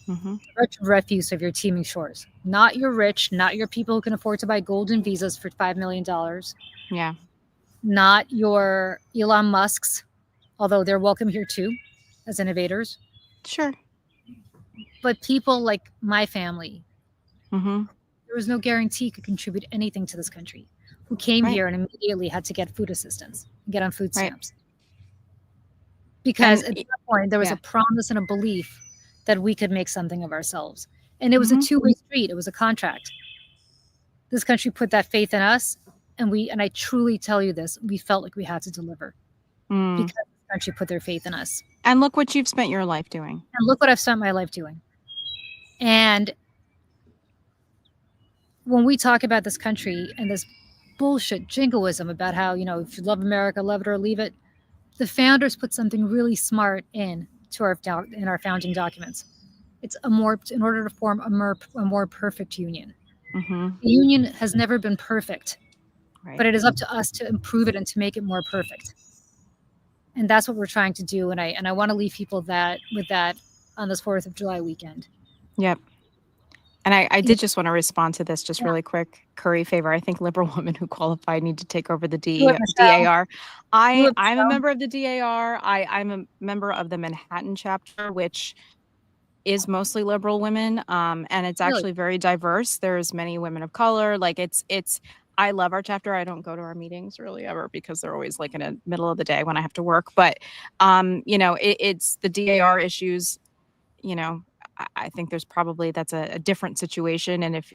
Mm-hmm. The wretched refuse of your teeming shores. Not your rich, not your people who can afford to buy golden visas for $5 million. Yeah. Not your Elon Musks, although they're welcome here too, as innovators. Sure. But people like my family, there was no guarantee could contribute anything to this country, who came here and immediately had to get food assistance, get on food stamps. Because at that point, there was a promise and a belief that we could make something of ourselves. And it was a Mhm. two-way street. It was a contract. This country put that faith in us, and I truly tell you this, we felt like we had to deliver Mm. because this country put their faith in us. And look what you've spent your life doing. And look what I've spent my life doing. And when we talk about this country and this bullshit jingoism about how, if you love America, love it or leave it, the founders put something really smart in our founding documents. It's in order to form a more perfect union. Mm-hmm. The union has never been perfect, Right. but it is up to us to improve it and to make it more perfect. And that's what we're trying to do. And I want to leave people with that on this 4th of July weekend. Yep. And I did just want to respond to this just really quick. Curry favor. I think liberal women who qualify need to take over the DAR. I'm a member of the DAR. I'm a member of the Manhattan chapter, which is mostly liberal women. And it's actually very diverse. There's many women of color. Like I love our chapter. I don't go to our meetings really ever because they're always like in the middle of the day when I have to work. But, it's the DAR issues, I think there's probably that's a different situation. And if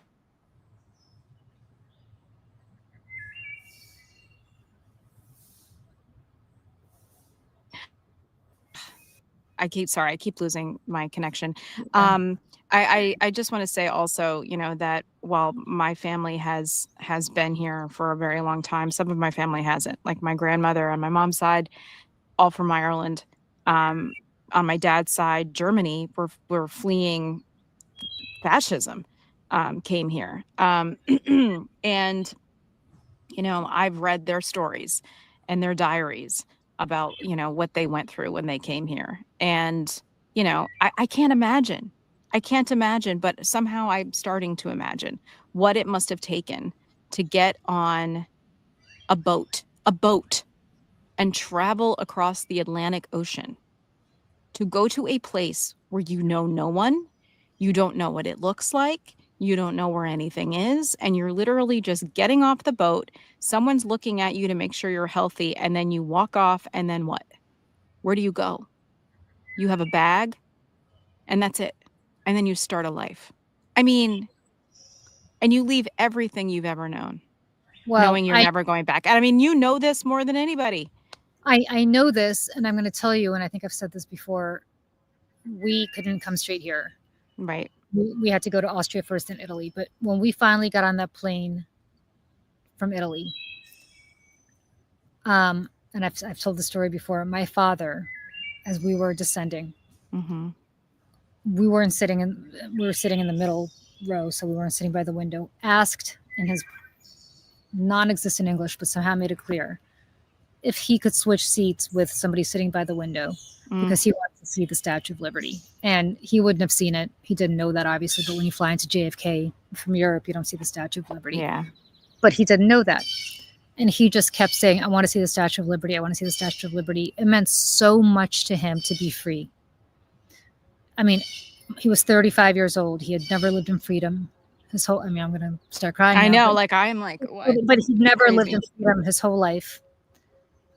I keep losing my connection. I just want to say also, that while my family has been here for a very long time, some of my family hasn't. Like my grandmother on my mom's side, all from Ireland. On my dad's side, Germany, were fleeing fascism, came here. And, I've read their stories and their diaries about, what they went through when they came here. And, I can't imagine. I can't imagine, but somehow I'm starting to imagine what it must have taken to get on a boat and travel across the Atlantic Ocean to go to a place where you know no one, you don't know what it looks like, you don't know where anything is, and you're literally just getting off the boat. Someone's looking at you to make sure you're healthy, and then you walk off, and then what? Where do you go? You have a bag, and that's it. And then you start a life. I mean, and you leave everything you've ever known, knowing you're never going back. And I mean, you know this more than anybody. I know this, and I'm going to tell you, and I think I've said this before, we couldn't come straight here. Right. We had to go to Austria first and Italy. But when we finally got on that plane from Italy, and I've told the story before, my father, as we were descending, we were sitting in the middle row, so we weren't sitting by the window, asked in his non-existent English, but somehow made it clear, if he could switch seats with somebody sitting by the window because he wanted to see the Statue of Liberty. And he wouldn't have seen it. He didn't know that, obviously, but when you fly into JFK from Europe, you don't see the Statue of Liberty. Yeah. But he didn't know that. And he just kept saying, I want to see the Statue of Liberty. I want to see the Statue of Liberty. It meant so much to him to be free. I mean, he was 35 years old. He had never lived in freedom his whole, I'm going to start crying. I now, know, what? But he'd never lived in freedom his whole life.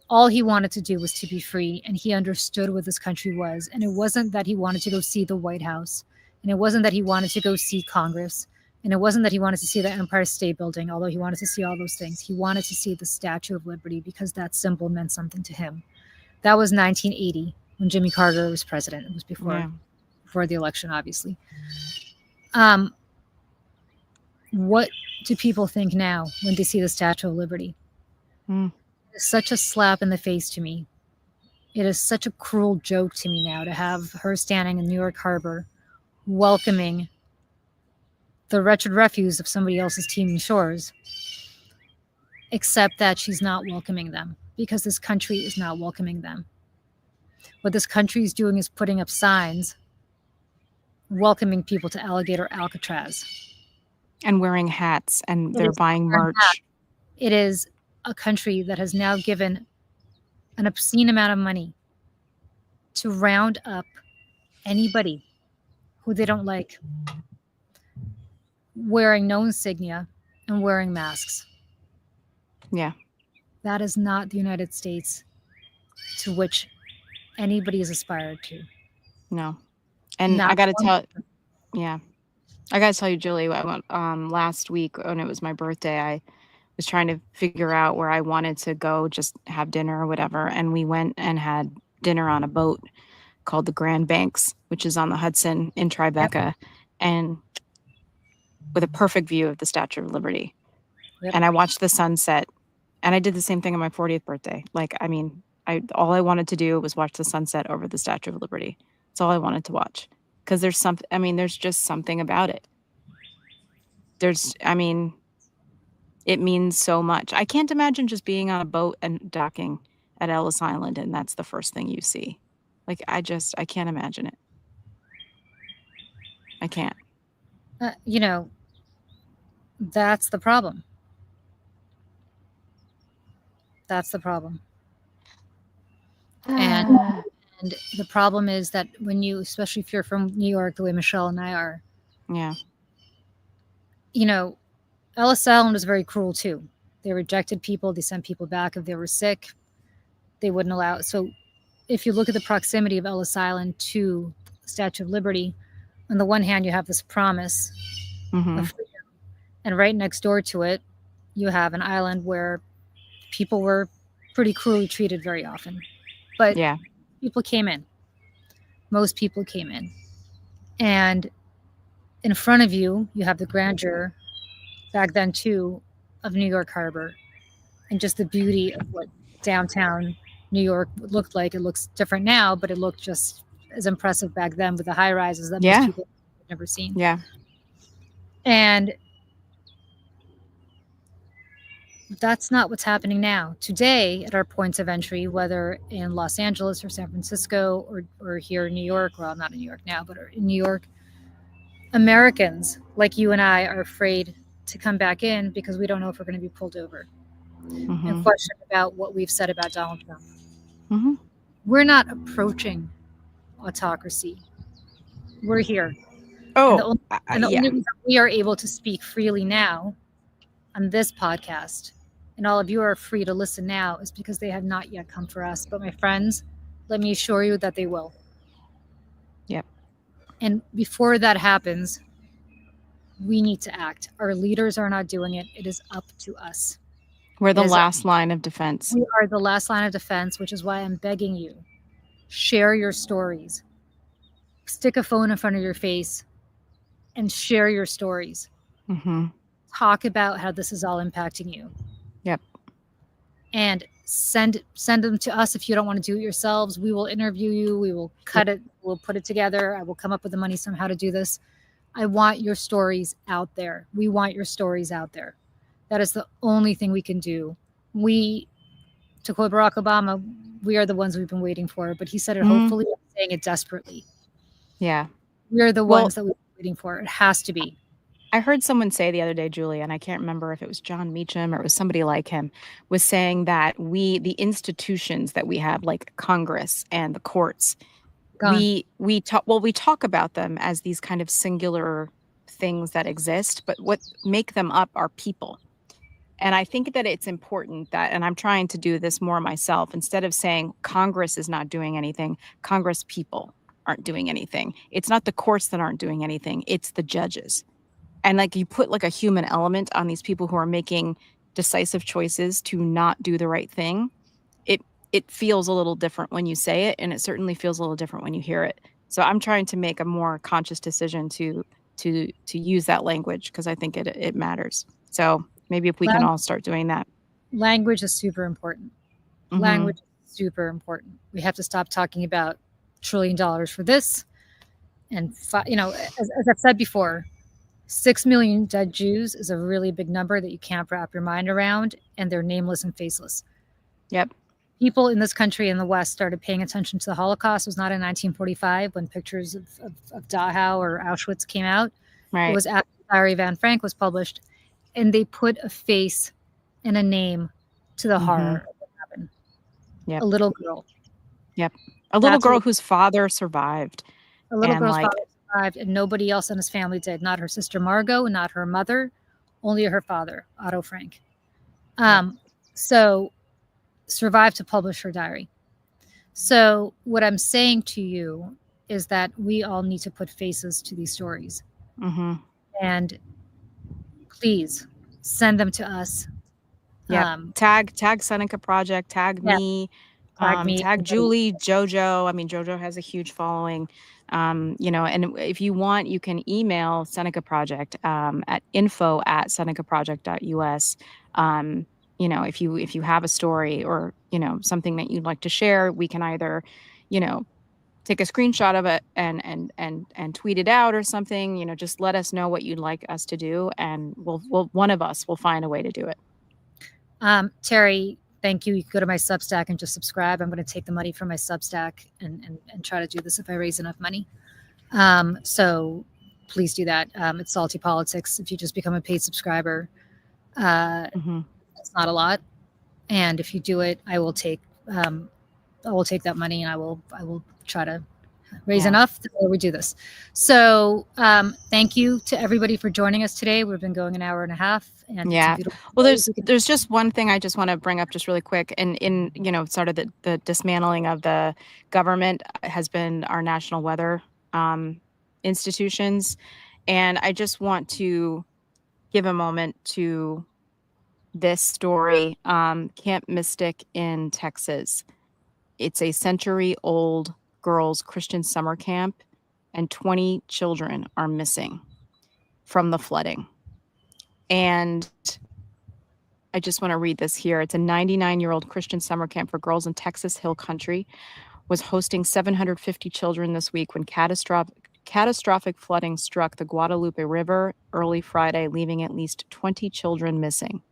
All he wanted to do was to be free, and he understood what this country was. And it wasn't that he wanted to go see the White House, and it wasn't that he wanted to go see Congress, and it wasn't that he wanted to see the Empire State Building, although he wanted to see all those things. He wanted to see the Statue of Liberty because that symbol meant something to him. That was 1980 when Jimmy Carter was president. It was before the election, obviously. What do people think now when they see the Statue of Liberty? It's such a slap in the face to me. It is such a cruel joke to me now to have her standing in New York Harbor welcoming the wretched refuse of somebody else's teeming shores, except that she's not welcoming them because this country is not welcoming them. What this country is doing is putting up signs welcoming people to Alligator Alcatraz. And wearing hats, and they're buying merch. It is a country that has now given an obscene amount of money to round up anybody who they don't like, wearing no insignia and wearing masks. Yeah. That is not the United States to which anybody is aspired to. No. And I got to tell, yeah. I gotta tell you, Julie, I went last week when it was my birthday. I was trying to figure out where I wanted to go, just have dinner or whatever, and we went and had dinner on a boat called the Grand Banks, which is on the Hudson in Yep. Tribeca, and with a perfect view of the Statue of Liberty. Yep. And I watched the sunset, and I did the same thing on my 40th birthday. Like, I mean, all I wanted to do was watch the sunset over the Statue of Liberty. That's all I wanted to watch. Because there's just something about it. It means so much. I can't imagine just being on a boat and docking at Ellis Island and that's the first thing you see. Like, I can't imagine it. I can't. You know, that's the problem. That's the problem. And the problem is that when you, especially if you're from New York, the way Michelle and I are, Yeah. you know, Ellis Island was very cruel too. They rejected people. They sent people back if they were sick. They wouldn't allow. So if you look at the proximity of Ellis Island to Statue of Liberty, on the one hand, you have this promise Mhm. of freedom. And right next door to it, you have an island where people were pretty cruelly treated very often. But Yeah. people came in. Most people came in. And in front of you, you have the grandeur, back then too, of New York Harbor and just the beauty of what downtown New York looked like. It looks different now, but it looked just as impressive back then with the high rises that Yeah. most people had never seen. Yeah. And that's not what's happening now. Today, at our points of entry, whether in Los Angeles or San Francisco or here in New York, well, not in New York now, but in New York, Americans like you and I are afraid to come back in because we don't know if we're going to be pulled over and Mhm. question about what we've said about Donald Trump. Mhm. We're not approaching autocracy. We're here. Oh, And the yeah. only reason we are able to speak freely now on this podcast, and all of you are free to listen now, is because they have not yet come for us. But my friends, let me assure you that they will. Yep. And before that happens, we need to act. Our leaders are not doing it. It is up to us. We're the It is- last line of defense. We are the last line of defense, which is why I'm begging you, share your stories. Stick a phone in front of your face and share your stories. Mhm. Talk about how this is all impacting you. Yep. And send them to us if you don't want to do it yourselves. We will interview you. We will cut it. We'll put it together. I will come up with the money somehow to do this. I want your stories out there. We want your stories out there. That is the only thing we can do. We, to quote Barack Obama, we are the ones we've been waiting for. But he said it hopefully, I'm saying it desperately. Yeah. We are the ones that we've been waiting for. It has to be. I heard someone say the other day, Julie, and I can't remember if it was John Meacham or it was somebody like him, was saying that the institutions that we have, like Congress and the courts, Gone. we talk about them as these kind of singular things that exist, but what make them up are people. And I think that it's important that, and I'm trying to do this more myself, instead of saying Congress is not doing anything, Congress people aren't doing anything. It's not the courts that aren't doing anything, it's the judges. And like you put like a human element on these people who are making decisive choices to not do the right thing. It feels a little different when you say it, and it certainly feels a little different when you hear it. So I'm trying to make a more conscious decision to use that language because I think it matters. So maybe if we can all start doing that. Language is super important. Mhm. Language is super important. We have to stop talking about $1 trillion for this. And, as I've said before, 6 million dead Jews is a really big number that you can't wrap your mind around, and they're nameless and faceless. Yep. People in this country in the West started paying attention to the Holocaust. It was not in 1945 when pictures of Dachau or Auschwitz came out. Right. It was after Diary of Anne Frank was published, and they put a face and a name to the horror of what happened. Yep. A little girl. Yep. A little girl whose father survived. A little girl's father survived, and nobody else in his family did. Not her sister Margot, not her mother, only her father, Otto Frank. So survived to publish her diary. So what I'm saying to you is that we all need to put faces to these stories. Mhm. and please send them to us. Yeah. Tag Seneca Project, tag Yeah. me, Tag me. tag Julie, Jojo. I mean, Jojo has a huge following. You know, and if you want, you can email Seneca Project at info@senecaproject.us. You know, if you have a story or, you know, something that you'd like to share, we can either, you know, take a screenshot of it and tweet it out or something. You know, just let us know what you'd like us to do, and we'll one of us will find a way to do it. Terry, thank you. You can go to my Substack and just subscribe. I'm going to take the money from my Substack and try to do this if I raise enough money. So please do that. It's Salty Politics. If you just become a paid subscriber, it's not a lot. And if you do it, I will take that money and I will try to raise enough before we do this. So thank you to everybody for joining us today. We've been going an hour and a half. And well, there's just one thing I just want to bring up just really quick. And in, you know, sort of the dismantling of the government has been our national weather institutions. And I just want to give a moment to this story, Camp Mystic in Texas. It's a century-old girls' Christian summer camp, and 20 children are missing from the flooding. And I just want to read this here. It's a 99-year-old Christian summer camp for girls in Texas Hill Country, was hosting 750 children this week when catastrophic flooding struck the Guadalupe River early Friday, leaving at least 20 children missing.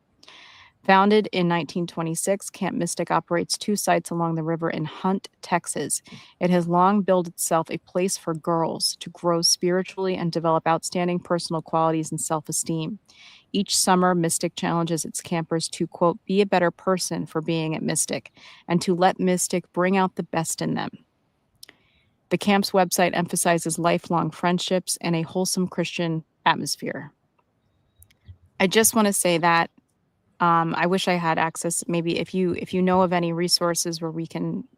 Founded in 1926, Camp Mystic operates 2 sites along the river in Hunt, Texas. It has long billed itself a place for girls to grow spiritually and develop outstanding personal qualities and self-esteem. Each summer, Mystic challenges its campers to, quote, be a better person for being at Mystic, and to let Mystic bring out the best in them. The camp's website emphasizes lifelong friendships and a wholesome Christian atmosphere. I just want to say that I wish I had access. Maybe if you know of any resources where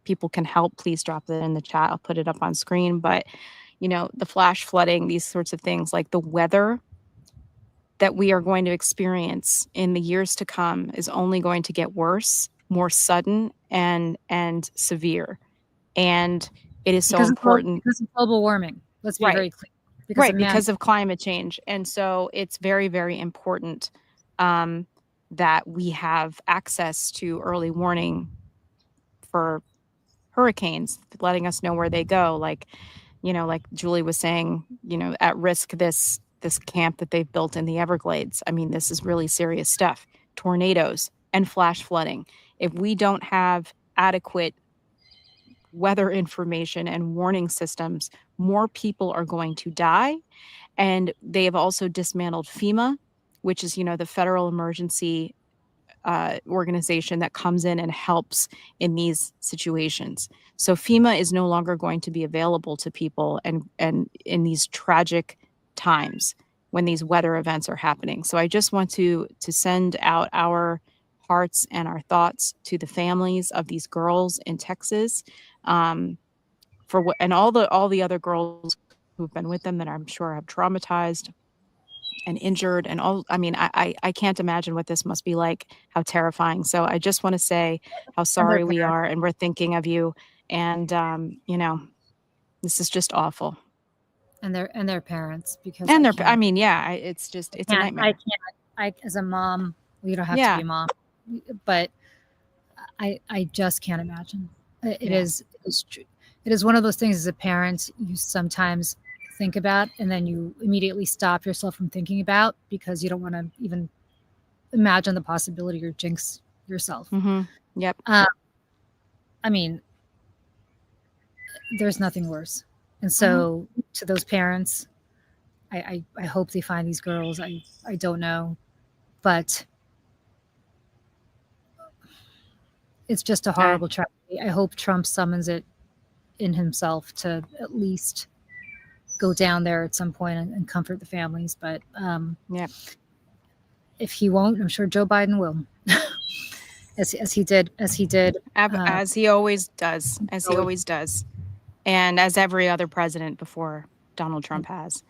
people can help, please drop it in the chat. I'll put it up on screen. But, you know, the flash flooding, these sorts of things, like the weather that we are going to experience in the years to come is only going to get worse, more sudden and severe. And it is so important because of global warming. Let's be very clear. Because of climate change. And so it's very, very important that we have access to early warning for hurricanes, letting us know where they go. Like, you know, like Julie was saying, you know, at risk, this camp that they've built in the Everglades. I mean, this is really serious stuff. Tornadoes and flash flooding. If we don't have adequate weather information and warning systems, more people are going to die. And they have also dismantled FEMA, which is, you know, the federal emergency organization that comes in and helps in these situations. So FEMA is no longer going to be available to people and in these tragic times when these weather events are happening. So I just want to send out our hearts and our thoughts to the families of these girls in Texas, and all the other girls who've been with them that I'm sure have traumatized and injured and all. I mean, I can't imagine what this must be like, how terrifying. So I just want to say how sorry we are, and we're thinking of you. And you know, this is just awful. And their parents, because I mean, yeah, it's a nightmare. I as a mom, you don't have to be a mom, but I just can't imagine. It is one of those things as a parent you sometimes think about and then you immediately stop yourself from thinking about because you don't want to even imagine the possibility or jinx yourself. Yep. I mean, there's nothing worse. And so to those parents, I hope they find these girls. I don't know, but it's just a horrible tragedy. I hope Trump summons it in himself to at least go down there at some point and comfort the families. But if he won't, I'm sure Joe Biden will, as he did, as he always does, and as every other president before Donald Trump has.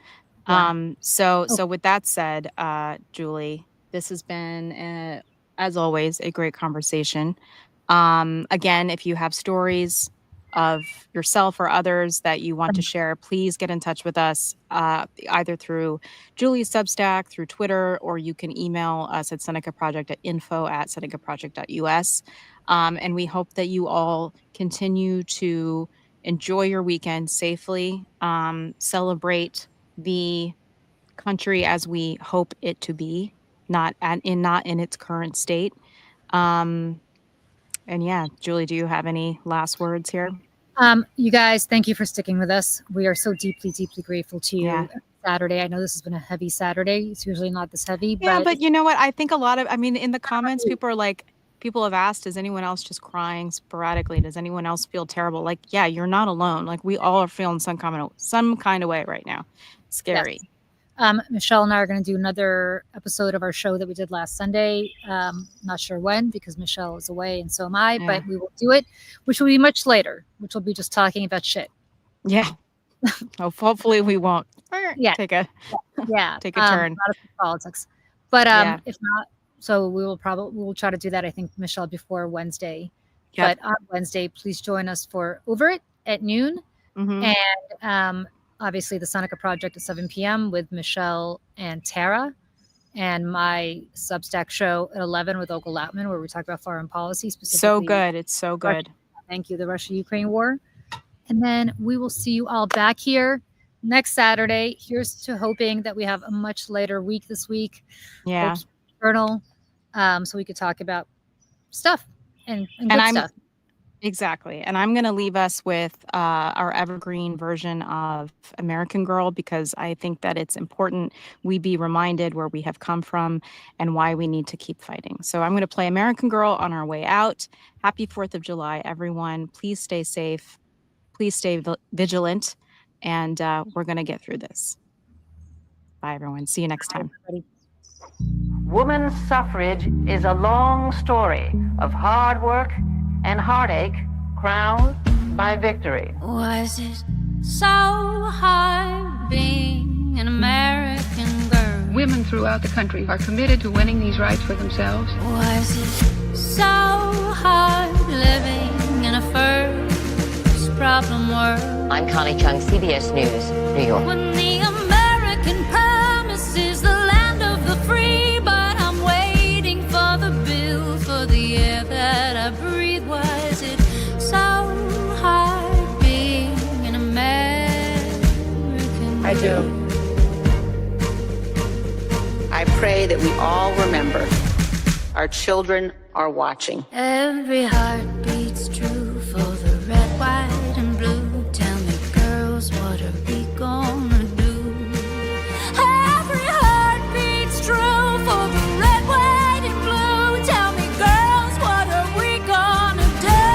Yeah. So with that said, Julie, this has been, as always, a great conversation. Again, if you have stories of yourself or others that you want to share, please get in touch with us, either through Julie's Substack, through Twitter, or you can email us at Seneca Project at info@senecaproject.us. And we hope that you all continue to enjoy your weekend safely, celebrate the country as we hope it to be, not in its current state. And yeah, Julie, do you have any last words here? You guys, thank you for sticking with us. We are so deeply, deeply grateful to you. Yeah. Saturday. I know this has been a heavy Saturday. It's usually not this heavy. Yeah, but you know what? I think in the comments, people have asked, is anyone else just crying sporadically? Does anyone else feel terrible? Like, yeah, you're not alone. Like, we all are feeling some kind of way right now. Scary. Yes. Michelle and I are going to do another episode of our show that we did last Sunday. Not sure when, because Michelle is away and so am I, but we will do it, which will be much later, which will be just talking about shit. Yeah. Hopefully we won't take a turn. Not politics. But if not, so we will try to do that, I think, Michelle, before Wednesday. Yep. But on Wednesday, please join us for Over It at noon. Mm-hmm. And obviously the Seneca Project at 7 p.m. with Michelle and Tara, and my Substack show at 11 with Olga Lautman, where we talk about foreign policy specifically. So good. It's so good. Thank you. The Russia-Ukraine war. And then we will see you all back here next Saturday. Here's to hoping that we have a much later week this week. Yeah. Journal, so we could talk about stuff and good stuff. Exactly. And I'm going to leave us with our evergreen version of American Girl, because I think that it's important we be reminded where we have come from and why we need to keep fighting. So I'm going to play American Girl on our way out. Happy 4th of July, everyone. Please stay safe. Please stay vigilant. And we're going to get through this. Bye, everyone. See you next time. Women's suffrage is a long story of hard work and heartache crowned by victory. Was it so hard being an American girl? Women throughout the country are committed to winning these rights for themselves. Was it so hard living in a first problem world? I'm Connie Chung, CBS News, New York. When the American promise is the land of the free, but I'm waiting for the bill for the air that I breathe. Was it so hard being an American girl? I do. I pray that we all remember our children are watching. Every heart beats true for the red, white, and blue. Tell me, girls, what are we gonna do? Every heart beats true for the red, white, and blue. Tell me, girls, what are we gonna do?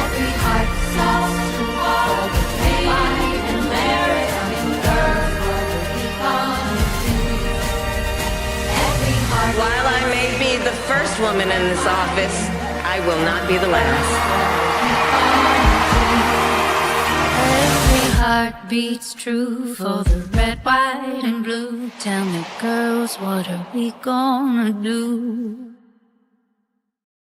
Every heart solves the war. Being an American girl, what are we gonna do? Every heart. While I may be the first woman in this office, I will not be the last. Every heart beats true for the red, white, and blue. Tell me, girls, what are we gonna do?